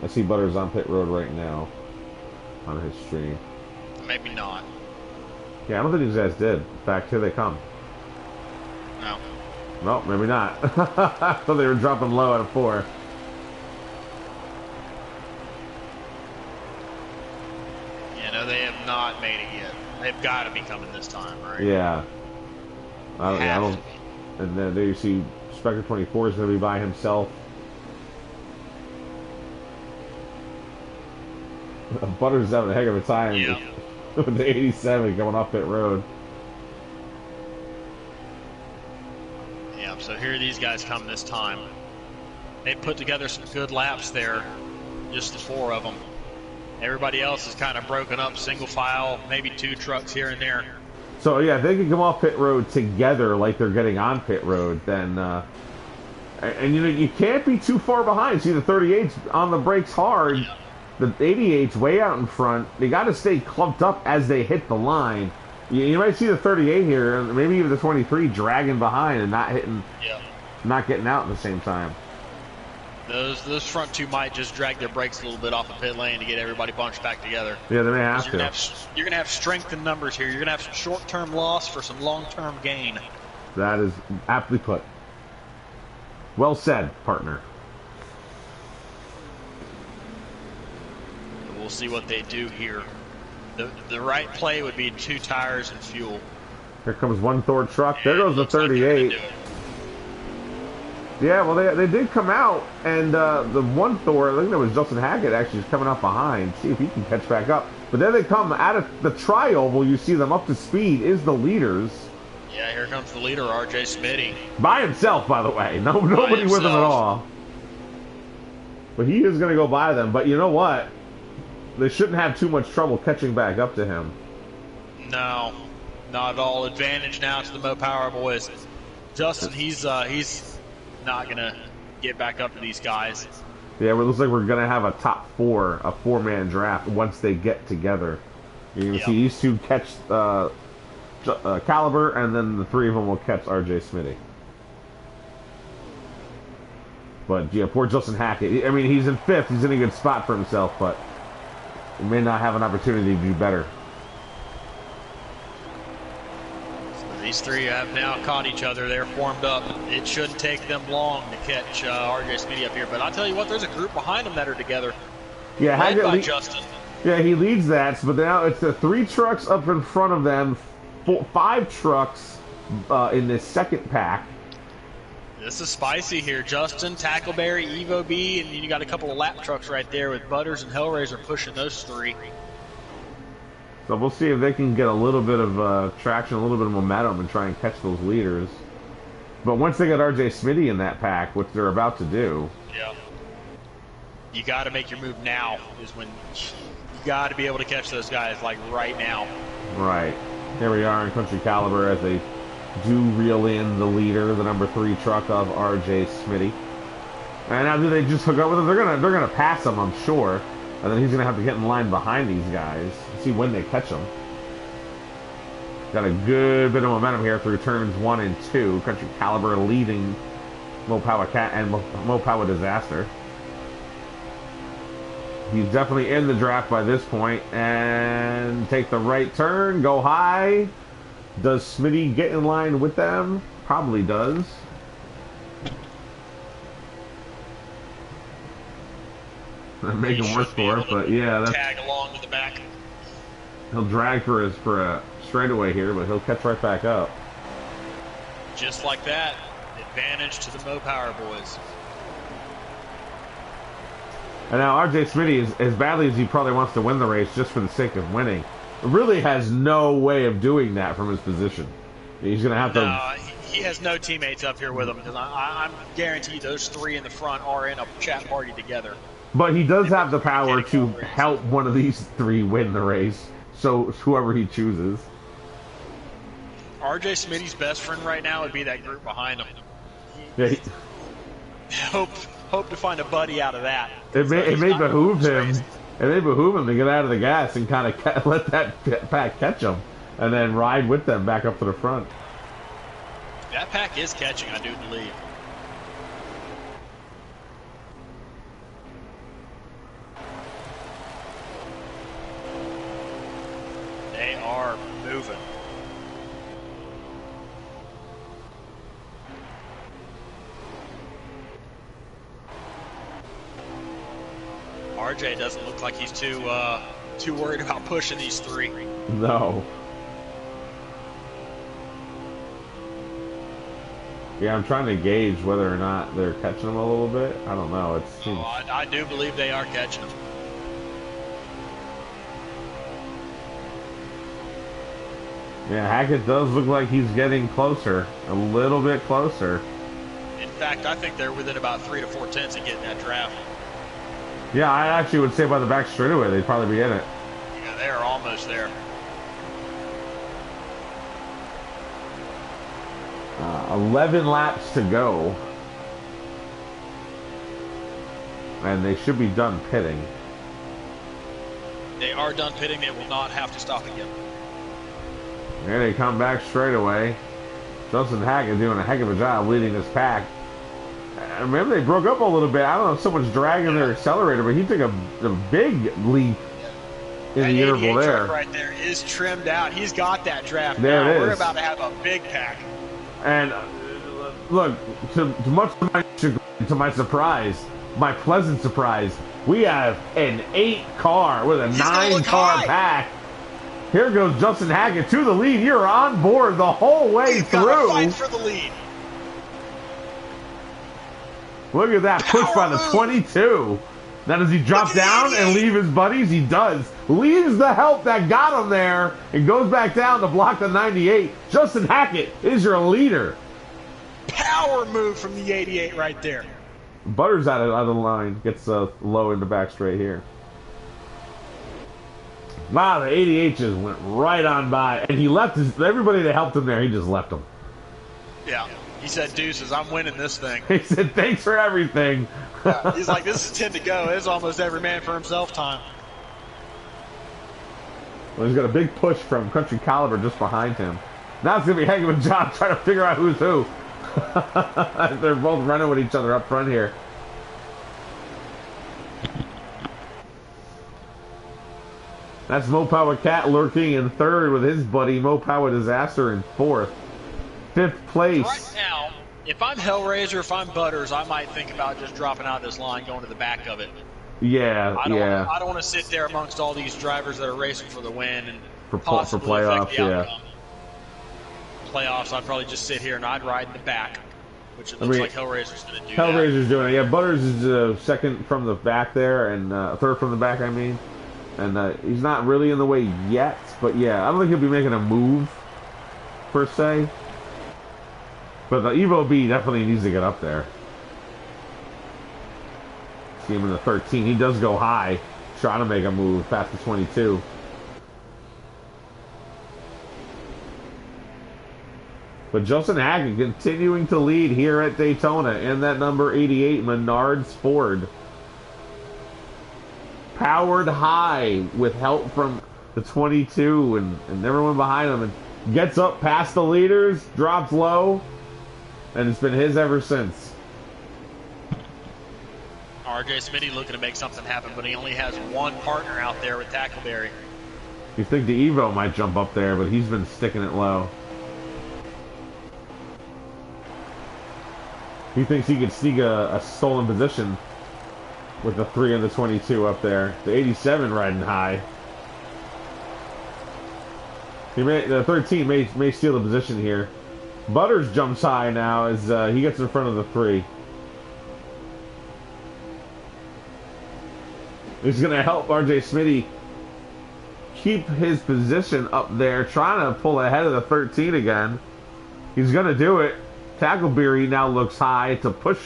I see Butters on pit road right now on his stream. Maybe not. Yeah, I don't think these guys did. In fact, here they come. No. No, maybe not. I thought they were dropping low at a 4. Yeah, no, they have not made it yet. They've got to be coming this time, right? Yeah. I don't. And then there you see Spectre 24 is going to be by himself. Butters having a heck of a time Yeah. with the 87 going off pit road. Yeah, so here these guys come this time. They put together some good laps there, just the 4 of them. Everybody else is kind of broken up, single file, maybe 2 trucks here and there. So yeah, if they can come off pit road together like they're getting on pit road, then and you know you can't be too far behind. See, the 38's on the brakes hard. Yeah. The 88's way out in front. They got to stay clumped up as they hit the line. You might see the 38 here, and maybe even the 23 dragging behind and not hitting, not getting out at the same time. Those front 2 might just drag their brakes a little bit off the pit lane to get everybody bunched back together. Yeah, they may have You're to. You're gonna have strength in numbers here. You're gonna have some short-term loss for some long-term gain. That is aptly put. Well said, partner. We'll see what they do here. The right play would be 2 tires and fuel. Here comes one Thor truck. There goes the Looks like they're gonna 38. do it. Yeah, well, they did come out, and the one Thor, I think that was Justin Hackett, actually is coming up behind. See if he can catch back up. But then they come out of the tri-oval. You see them up to speed. Is the leaders. Yeah, here comes the leader, RJ Smitty. By himself, by the way. Nobody with him at all. But he is going to go by them. But you know what? They shouldn't have too much trouble catching back up to him. No, not at all. Advantage now to the Mo Power boys. Justin, he's not gonna get back up to these guys. Yeah, it looks like we're going to have a top 4, a 4-man draft once they get together. You can see these 2 catch Caliber, and then the 3 of them will catch RJ Smitty. But yeah, poor Justin Hackett. I mean, he's in 5th. He's in a good spot for himself, but he may not have an opportunity to do better. These 3 have now caught each other. They're formed up. It shouldn't take them long to catch RJ Smitty up here. But I'll tell you what, there's a group behind them that are together. Yeah, led by Hackett Justin. Yeah, he leads that, but now it's the 3 trucks up in front of them, 5 trucks in this second pack. This is spicy here. Justin, Tackleberry, Evo B, and you got a couple of lap trucks right there with Butters and Hellraiser pushing those 3. So we'll see if they can get a little bit of traction, a little bit of momentum, and try and catch those leaders. But once they get RJ Smitty in that pack, which they're about to do, you got to make your move now. Is when you got to be able to catch those guys like right now. right. Here we are in Country Caliber as they do reel in the leader, the number 3 truck of RJ Smitty. And now do they just hook up with him? They're gonna pass him, I'm sure. And then he's gonna have to get in line behind these guys. See when they catch him. Got a good bit of momentum here through turns 1 and 2. Country Caliber leading Mo Power Cat and Mo Power Disaster. He's definitely in the draft by this point, and take the right turn, go high. Does Smitty get in line with them? Probably does. I'm making worse for it, but yeah, that's, Tag along with the back. he'll drag for a straightaway here, but he'll catch right back up. Just like that, advantage to the Mo Power boys. And now RJ Smitty, is as badly as he probably wants to win the race just for the sake of winning, really has no way of doing that from his position. He's going to have to... No, he has no teammates up here with him because I'm guaranteed those 3 in the front are in a chat party together. But he does have the power to help one of these 3 win the race, so whoever he chooses. RJ Smitty's best friend right now would be that group behind him. Yeah, Hope to find a buddy out of that. it may behoove him. It may behoove him to get out of the gas and kind of let that pack catch him, and then ride with them back up to the front. That pack is catching, I do believe. They are moving. RJ doesn't look like he's too worried about pushing these 3. No. Yeah, I'm trying to gauge whether or not they're catching them a little bit. I don't know. It seems... I do believe they are catching them. Yeah, Hackett does look like he's getting closer, a little bit closer. In fact, I think they're within about 3 to 4 tenths of getting that draft. Yeah, I actually would say by the back straightaway they'd probably be in it. Yeah, they are almost there. 11 laps to go. And they should be done pitting. They are done pitting. They will not have to stop again. Here they come back straight away. Justin Hackett doing a heck of a job leading this pack. Remember, they broke up a little bit. I don't know if someone's dragging their accelerator, but he took a big leap in the interval there. Right there is trimmed out. He's got that draft there now. It is. We're about to have a big pack. And look, to my surprise, my pleasant surprise, we have an 8-car with a 9-car pack. Here goes Justin Hackett to the lead. You're on board the whole way through. Got to fight for the lead. Look at that push by the 22. Now does he drop down and leave his buddies? He does. Leaves the help that got him there and goes back down to block the 98. Justin Hackett is your leader. Power move from the 88 right there. Butters out of the line. Gets low in the back straight here. Wow, the 88 just went right on by. And he left everybody that helped him there, he just left them. Yeah. He said, deuces, I'm winning this thing. He said, thanks for everything. Yeah, he's like, this is 10 to go. It's almost every man for himself time. Well, he's got a big push from Country Caliber just behind him. Now it's going to be a heck of a job trying to figure out who's who. They're both running with each other up front here. That's Mopower Cat lurking in third with his buddy Mopower Disaster in fourth. Fifth place. Right now, if I'm Hellraiser, if I'm Butters, I might think about just dropping out of this line, going to the back of it. Yeah, I don't want to sit there amongst all these drivers that are racing for the win and for possibly playoffs. affect the outcome. Playoffs, I'd probably just sit here and I'd ride in the back, which it looks like Hellraiser's going to do. Hellraiser's doing it. Yeah, Butters is second from the back there, and third from the back, I mean. And he's not really in the way yet, but yeah, I don't think he'll be making a move, per se. But the Evo B definitely needs to get up there. See him in the 13. He does go high, trying to make a move past the 22. But Justin Hackett continuing to lead here at Daytona in that number 88 Menards Ford. Powered high with help from the 22 and everyone behind him, and gets up past the leaders, drops low, and it's been his ever since. RJ Smitty looking to make something happen, but he only has one partner out there with Tackleberry. You think the Evo might jump up there, but he's been sticking it low. He thinks he could sneak a stolen position with the 3 and the 22 up there. The 87 riding high. The 13 may steal the position here. Butters jumps high now as he gets in front of the 3. He's going to help RJ Smitty keep his position up there, trying to pull ahead of the 13 again. He's going to do it. Tackleberry now looks high to push.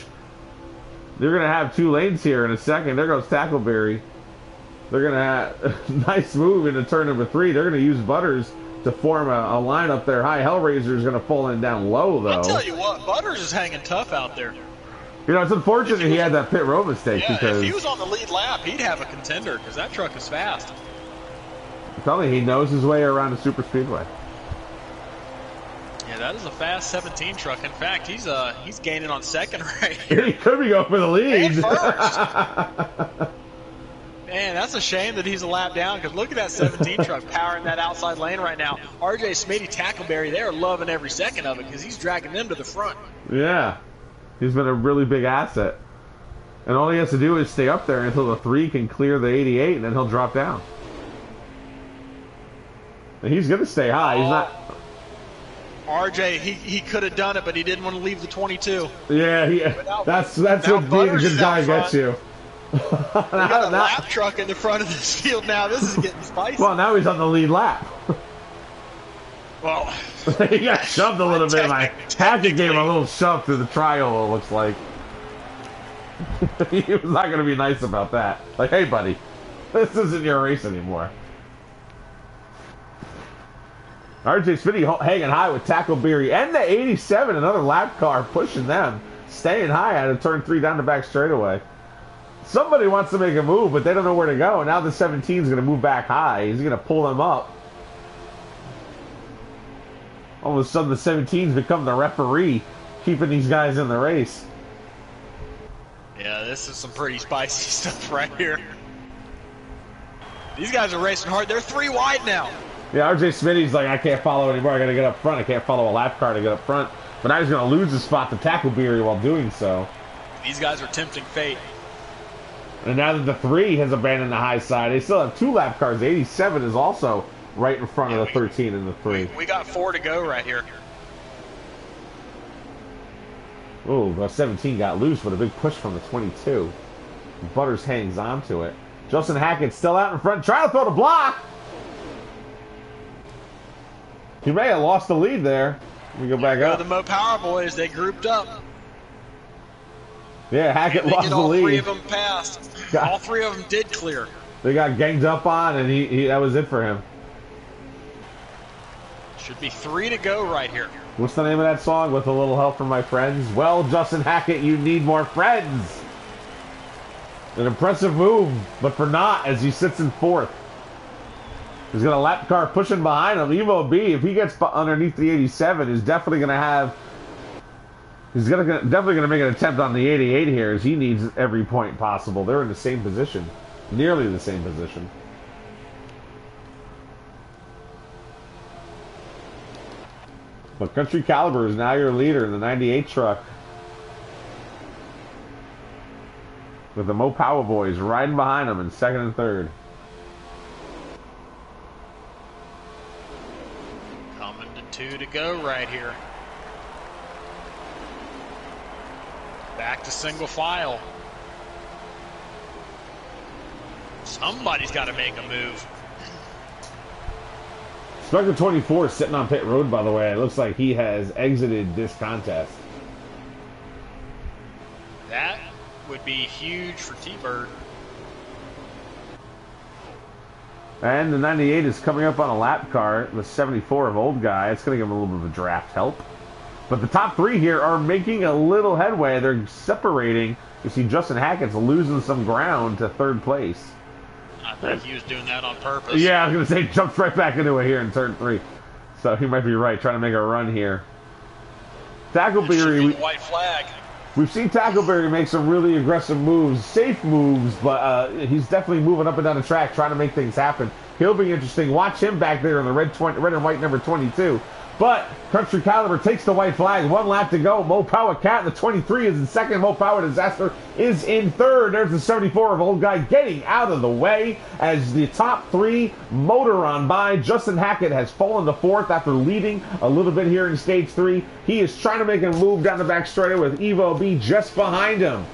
They're going to have 2 lanes here in a second. There goes Tackleberry. They're going to have a nice move into turn number 3. They're going to use Butters to form a line up there high. Hellraiser is going to fall in down low, though. I'll tell you what, Butters is hanging tough out there. You know, it's unfortunate he had that pit road mistake. Yeah, because if he was on the lead lap, he'd have a contender because that truck is fast. Probably he knows his way around the super speedway. Yeah, that is a fast 17 truck. In fact, he's gaining on second right here. He could be going for the lead. And first. Man, that's a shame that he's a lap down because look at that 17 truck powering that outside lane right now. RJ Smitty, Tackleberry, they are loving every second of it because he's dragging them to the front. Yeah, he's been a really big asset. And all he has to do is stay up there until the 3 can clear the 88, and then he'll drop down. And he's going to stay high. He's not... RJ, he could have done it, but he didn't want to leave the 22. Yeah, that's what being a good guy gets you. We got a lap truck in the front of this field now. This is getting spicy. Well, now he's on the lead lap. Well, He got shoved a little bit. Hackett gave him a little shove through the triangle, it looks like. He was not going to be nice about that. Like, hey, buddy, this isn't your race anymore. RJ Smitty hanging high with Tackleberry and the 87, another lap car pushing them, staying high out of turn 3 down the back straightaway. Somebody wants to make a move, but they don't know where to go. Now the 17 is going to move back high. He's going to pull them up. All of a sudden, the 17's become the referee, keeping these guys in the race. Yeah, this is some pretty spicy stuff right here. These guys are racing hard. They're 3 wide now. Yeah, RJ Smitty's like, I can't follow anymore. I got to get up front. I can't follow a lap car to get up front. But now he's going to lose his spot to Tackleberry while doing so. These guys are tempting fate. And now that the 3 has abandoned the high side, they still have 2 lap cars. The 87 is also right in front of the 13 and the 3. We got 4 to go right here. Oh, the 17 got loose with a big push from the 22. Butters hangs on to it. Justin Hackett still out in front, trying to throw the block. He may have lost the lead there. Let me go back up. The Mo Power Boys, they grouped up. Yeah, Hackett lost the lead. All 3 of them passed. All 3 of them did clear. They got ganged up on, and he that was it for him. Should be 3 to go right here. What's the name of that song? With a little help from my friends? Well, Justin Hackett, you need more friends. An impressive move, but for not as he sits in 4th. He's got a lap car pushing behind him. Evo B, if he gets underneath the 87, is definitely going to have. He's definitely going to make an attempt on the 88 here, as he needs every point possible. They're in the same position, nearly the same position. But Country Caliber is now your leader in the 98 truck. With the Mo Power Boys riding behind him in 2nd and 3rd. Coming to 2 to go right here. Back to single file. Somebody's got to make a move. Spectre 24 is sitting on pit road, by the way. It looks like he has exited this contest. That would be huge for T-Bird. And the 98 is coming up on a lap car. The 74 of Old Guy. It's going to give him a little bit of a draft help. But the top 3 here are making a little headway. They're separating. You see Justin Hackett's losing some ground to 3rd place. I think he was doing that on purpose. Yeah, I was going to say, jumps right back into it here in turn 3. So he might be right, trying to make a run here. Tackleberry, white flag. We've seen Tackleberry make some really aggressive moves, safe moves, but he's definitely moving up and down the track, trying to make things happen. He'll be interesting. Watch him back there in the red and white number 22. But Country Caliber takes the white flag. 1 lap to go. Mo Power Cat, the 23 is in 2nd. Mo Power Disaster is in 3rd. There's the 74 of Old Guy getting out of the way as the top 3 motor on by. Justin Hackett has fallen to 4th after leading a little bit here in stage 3. He is trying to make a move down the back straightaway with Evo B just behind him.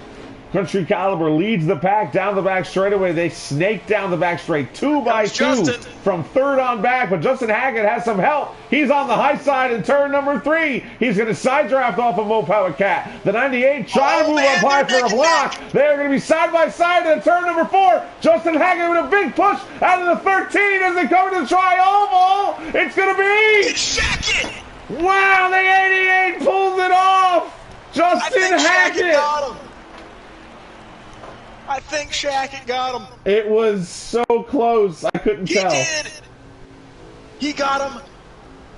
Country Caliber leads the pack down the back straightaway. They snake down the back straight 2 by 2 Justin from 3rd on back, but Justin Hackett has some help. He's on the high side in turn number 3. He's going to side draft off of Mo Power Cat. The 98 trying to move up high for a block. They're going to be side by side in turn number 4. Justin Hackett with a big push out of the 13 as they come to the tri-oval. It's going to be Hackett. Wow, the 88 pulls it off. Justin Hackett. I think Shackett got him. It was so close. I couldn't tell. He did. He got him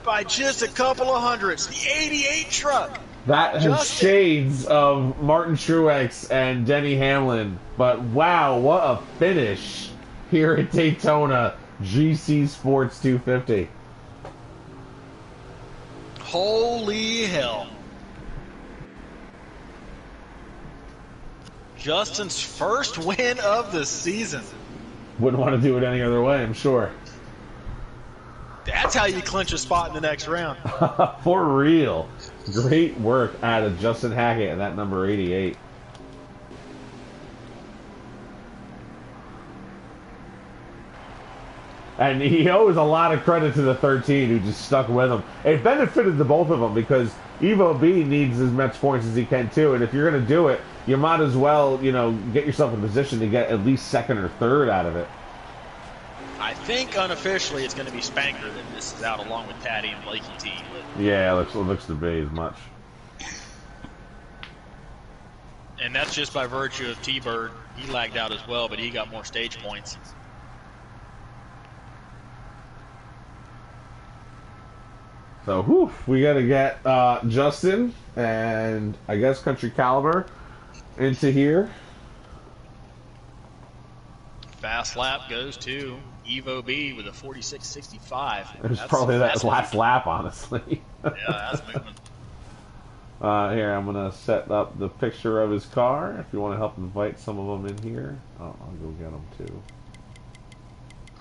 by just a couple of hundredths. The 88 truck. That has shades of Martin Truex and Denny Hamlin. But wow, what a finish here at Daytona GC Sports 250. Holy hell. Justin's first win of the season. Wouldn't want to do it any other way, I'm sure. That's how you clinch a spot in the next round. For real. Great work out of Justin Hackett and that number 88. And he owes a lot of credit to the 13 who just stuck with him. It benefited the both of them because Evo B needs as much points as he can too. And if you're going to do it, you might as well, get yourself in a position to get at least second or third out of it. I think unofficially it's going to be Spanker that misses out along with Patty and Blakey T. Yeah, it looks to be as much. And that's just by virtue of T-Bird. He lagged out as well, but he got more stage points. So, we got to get Justin and I guess Country Caliber into here. Fast lap goes to Evo B with a 46.65. It was probably that last lap, honestly. Yeah, that's moving. Here, I'm going to set up the picture of his car. If you want to help invite some of them in here, I'll go get them too.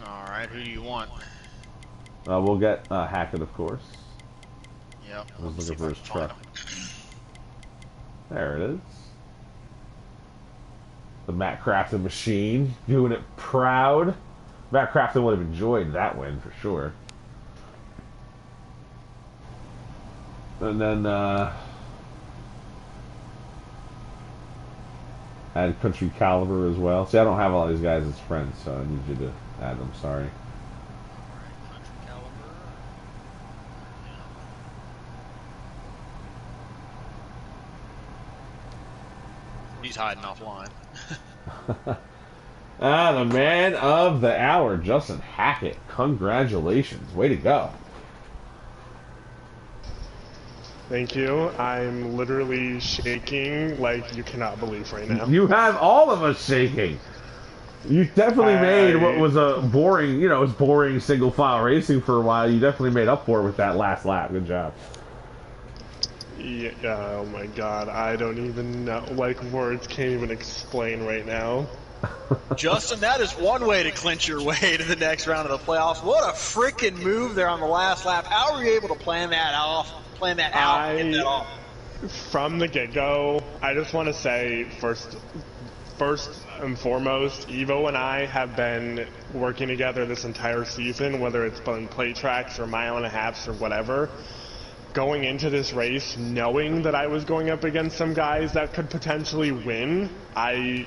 All right, who do you want? We'll get Hackett, of course. Yep. I was looking for his truck. There it is. The Matt Crafton machine, doing it proud. Matt Crafton would have enjoyed that win for sure. And then add Country Caliber as well. See, I don't have all these guys as friends, so I need you to add them. Sorry. He's hiding offline. The man of the hour, Justin Hackett. Congratulations. Way to go. Thank you. I'm literally shaking like you cannot believe right now. You have all of us shaking. You definitely made what was a boring, it was boring single file racing for a while. You definitely made up for it with that last lap. Good job. Yeah, oh my god, I don't even know, words can't even explain right now. Justin, that is one way to clinch your way to the next round of the playoffs. What a freaking move there on the last lap. How were you able to plan that out, get that off? From the get-go, I just want to say, first and foremost, Evo and I have been working together this entire season, whether it's been plate tracks or mile and a halves or whatever. Going into this race, knowing that I was going up against some guys that could potentially win, I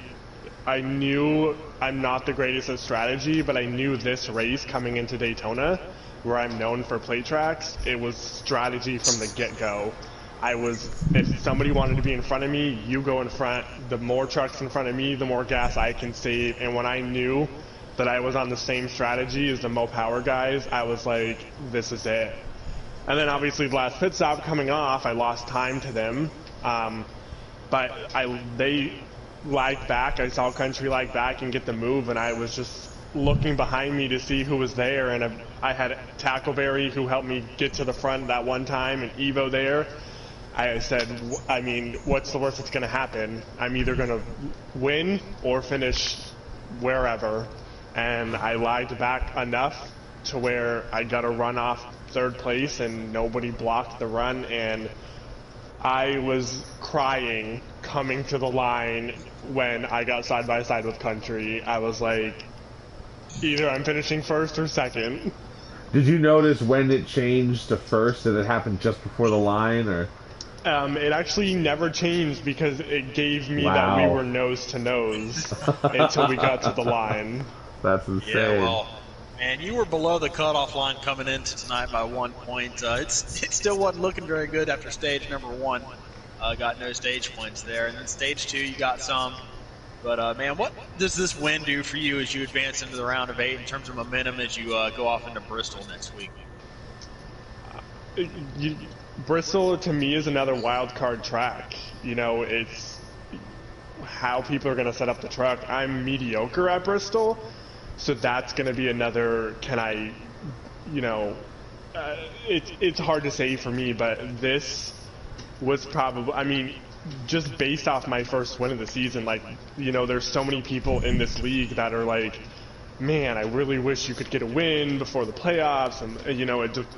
knew I'm not the greatest at strategy, but I knew this race coming into Daytona, where I'm known for plate tracks, it was strategy from the get-go. If somebody wanted to be in front of me, you go in front. The more trucks in front of me, the more gas I can save. And when I knew that I was on the same strategy as the Mo Power guys, I was like, this is it. And then obviously the last pit stop coming off, I lost time to them. But they lagged back. I saw Country lag back and get the move, and I was just looking behind me to see who was there. And I had Tackleberry who helped me get to the front that one time, and Evo there. I said, I mean, what's the worst that's going to happen? I'm either going to win or finish wherever. And I lagged back enough to where I got a run off third place and nobody blocked the run, and I was crying coming to the line when I got side by side with Country. I was like, either I'm finishing first or second. Did you notice when it changed to first? Did it happen just before the line, or? It actually never changed because it gave me that we were nose to nose until we got to the line. That's insane. Yeah, well, man, you were below the cutoff line coming into tonight by 1 point. It still wasn't looking very good after stage number one. Got no stage points there. And then stage two, you got some. But, man, what does this win do for you as you advance into the round of 8 in terms of momentum as you go off into Bristol next week? Bristol, to me, is another wild card track. You know, it's how people are going to set up the truck. I'm mediocre at Bristol, so that's going to be another, it's hard to say for me, but this was probably, I mean, just based off my first win of the season, there's so many people in this league that are like, man, I really wish you could get a win before the playoffs, and,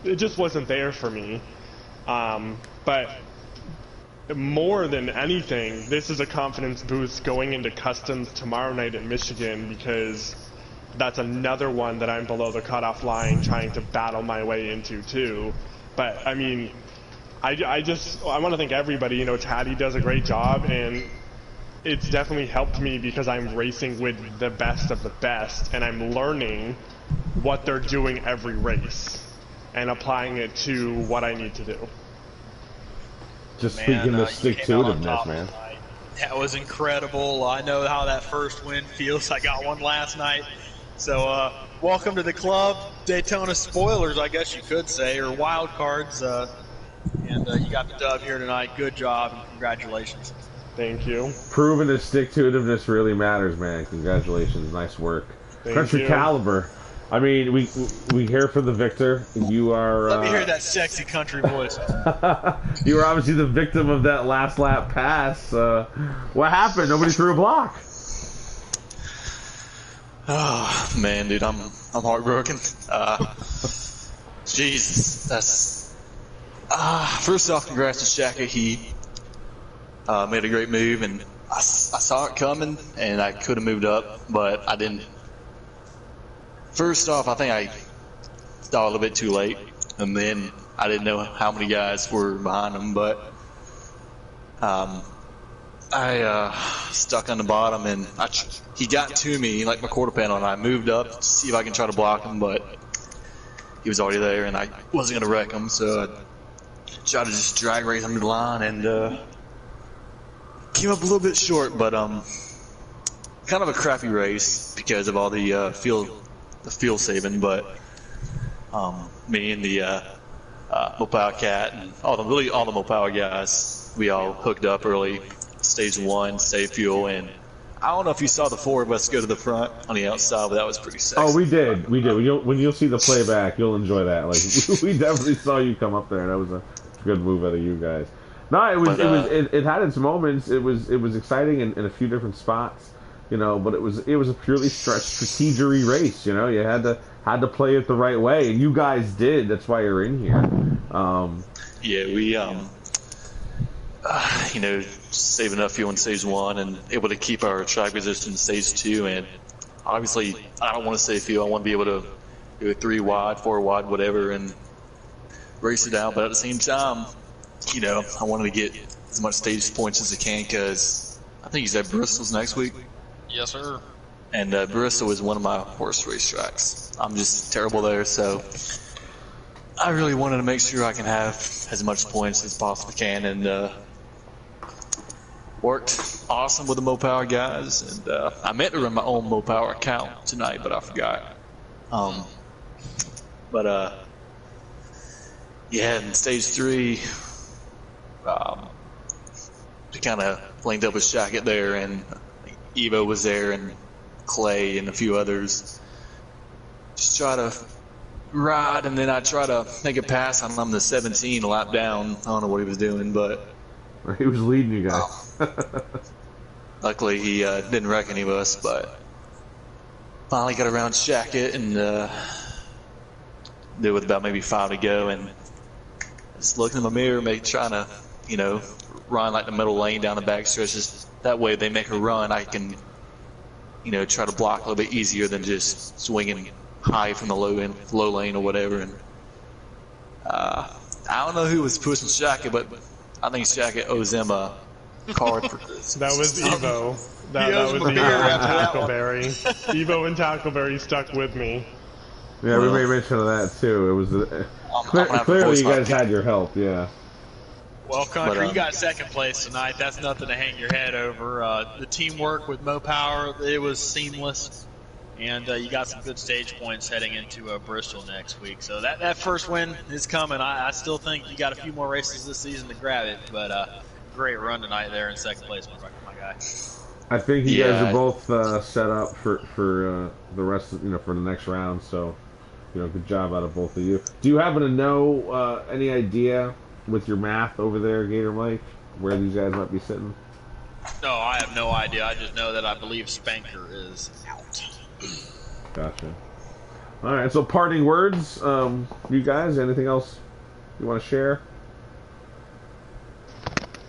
it just wasn't there for me. But more than anything, this is a confidence boost going into customs tomorrow night at Michigan, because that's another one that I'm below the cutoff line trying to battle my way into too. But I mean, I want to thank everybody. You know, Taddy does a great job, and it's definitely helped me because I'm racing with the best of the best, and I'm learning what they're doing every race and applying it to what I need to do. Just speaking of stick-to-itiveness, man. That was incredible. I know how that first win feels. I got one last night. So, welcome to the club. Daytona spoilers, I guess you could say, or wild cards. And you got the dub here tonight. Good job, and congratulations. Thank you. Proving that stick-to-itiveness really matters, man. Congratulations. Nice work. Country Caliber. I mean, we here for the victor. You are. Let me hear that sexy country voice. You were obviously the victim of that last lap pass. What happened? Nobody threw a block. Oh man, dude, I'm heartbroken. Jesus, that's. First off, congrats to Shaka. He made a great move, and I saw it coming, and I could have moved up, but I didn't. First off, I think I started a little bit too late, and then I didn't know how many guys were behind him, but I stuck on the bottom, and he got to me like my quarter panel, and I moved up to see if I can try to block him, but he was already there, and I wasn't going to wreck him, so I tried to just drag race him to the line, and came up a little bit short, but kind of a crappy race because of all the fuel saving, but me and the Mopao Cat and all the Mopao guys, we all hooked up early, stage 1, save fuel, and I don't know if you saw the 4 of us go to the front on the outside, but that was pretty sexy. Oh, we did. When you'll see the playback, you'll enjoy that. Like we definitely saw you come up there, and that was a good move out of you guys. No, it had its moments. It was exciting in a few different spots. You know, but it was a purely strategery race. You know, you had to play it the right way, and you guys did. That's why you're in here. Yeah, we you know, saving enough fuel in stage 1 and able to keep our track position in stage 2. And obviously, I don't want to save fuel. I want to be able to do a 3 wide, 4 wide, whatever, and race it out. But at the same time, you know, I wanted to get as much stage points as I can because I think you said Bristol's next week. Yes, sir. And Bristol is one of my worst racetracks. I'm just terrible there, so I really wanted to make sure I can have as much points as possibly can, and worked awesome with the Mopao guys. And I meant to run my own Mopao account tonight, but I forgot. Yeah, in stage 3, we kind of linked up with Shackett there, and Evo was there, and Clay and a few others. Just try to ride, and then I try to make a pass on him the 17 lap down. I don't know what he was doing, but he was leading you guys. Luckily he didn't wreck any of us, but finally got around Shackett and did with about maybe 5 to go, and just looking in the mirror, trying to, you know, run like the middle lane down the back stretches. That way they make a run, I can, you know, try to block a little bit easier than just swinging high from the low lane or whatever. And I don't know who was pushing Shackett, but I think Shackett owes him a card for this. That was Evo. That was Evo and Tackleberry. Evo and Tackleberry stuck with me. Yeah, we made mention of that too. It was clearly you guys had your help. Yeah. Well, Country, you got second place tonight. That's nothing to hang your head over. The teamwork with Mopao, it was seamless, and you got some good stage points heading into Bristol next week. So that first win is coming. I still think you got a few more races this season to grab it, but great run tonight there in second place, my guy. I think you guys are both set up for the rest of, for the next round. So, good job out of both of you. Do you happen to know any idea with your math over there, Gator Mike, where these guys might be sitting? No, I have no idea. I just know that I believe Spanker is out. Gotcha. All right, so parting words, you guys, anything else you want to share?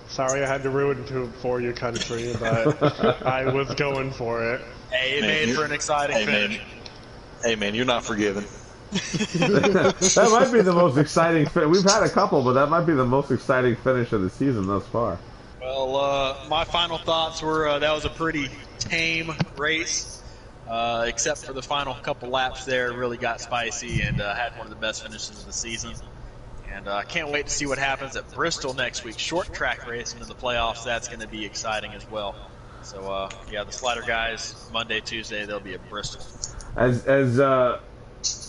Sorry I had to ruin it for you, Country, but I was going for it. Hey, it made for an exciting finish. Hey, man, you're not forgiven. That might be the most exciting. We've had a couple, but that might be the most exciting finish of the season thus far. Well, my final thoughts were that was a pretty tame race, except for the final couple laps there. Really got spicy and had one of the best finishes of the season. And I can't wait to see what happens at Bristol next week. Short track racing in the playoffs, that's going to be exciting as well. So, yeah, the Slider guys, Monday, Tuesday, they'll be at Bristol. As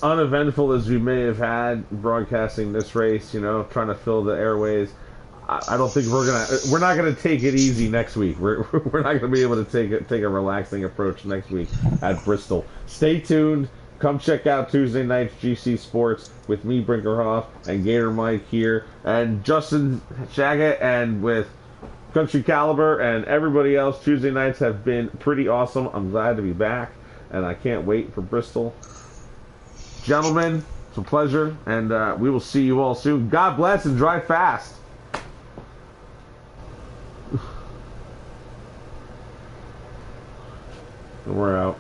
uneventful as we may have had broadcasting this race, trying to fill the airways, I don't think we're not gonna take it easy next week. We're not gonna be able to take a relaxing approach next week at Bristol. Stay tuned. Come check out Tuesday night's GC Sports with me, Brinkerhoff, and Gator Mike here, and Justin Shaggett, and with Country Caliber and everybody else. Tuesday nights have been pretty awesome. I'm glad to be back, and I can't wait for Bristol. Gentlemen, it's a pleasure, and we will see you all soon. God bless and drive fast. We're out.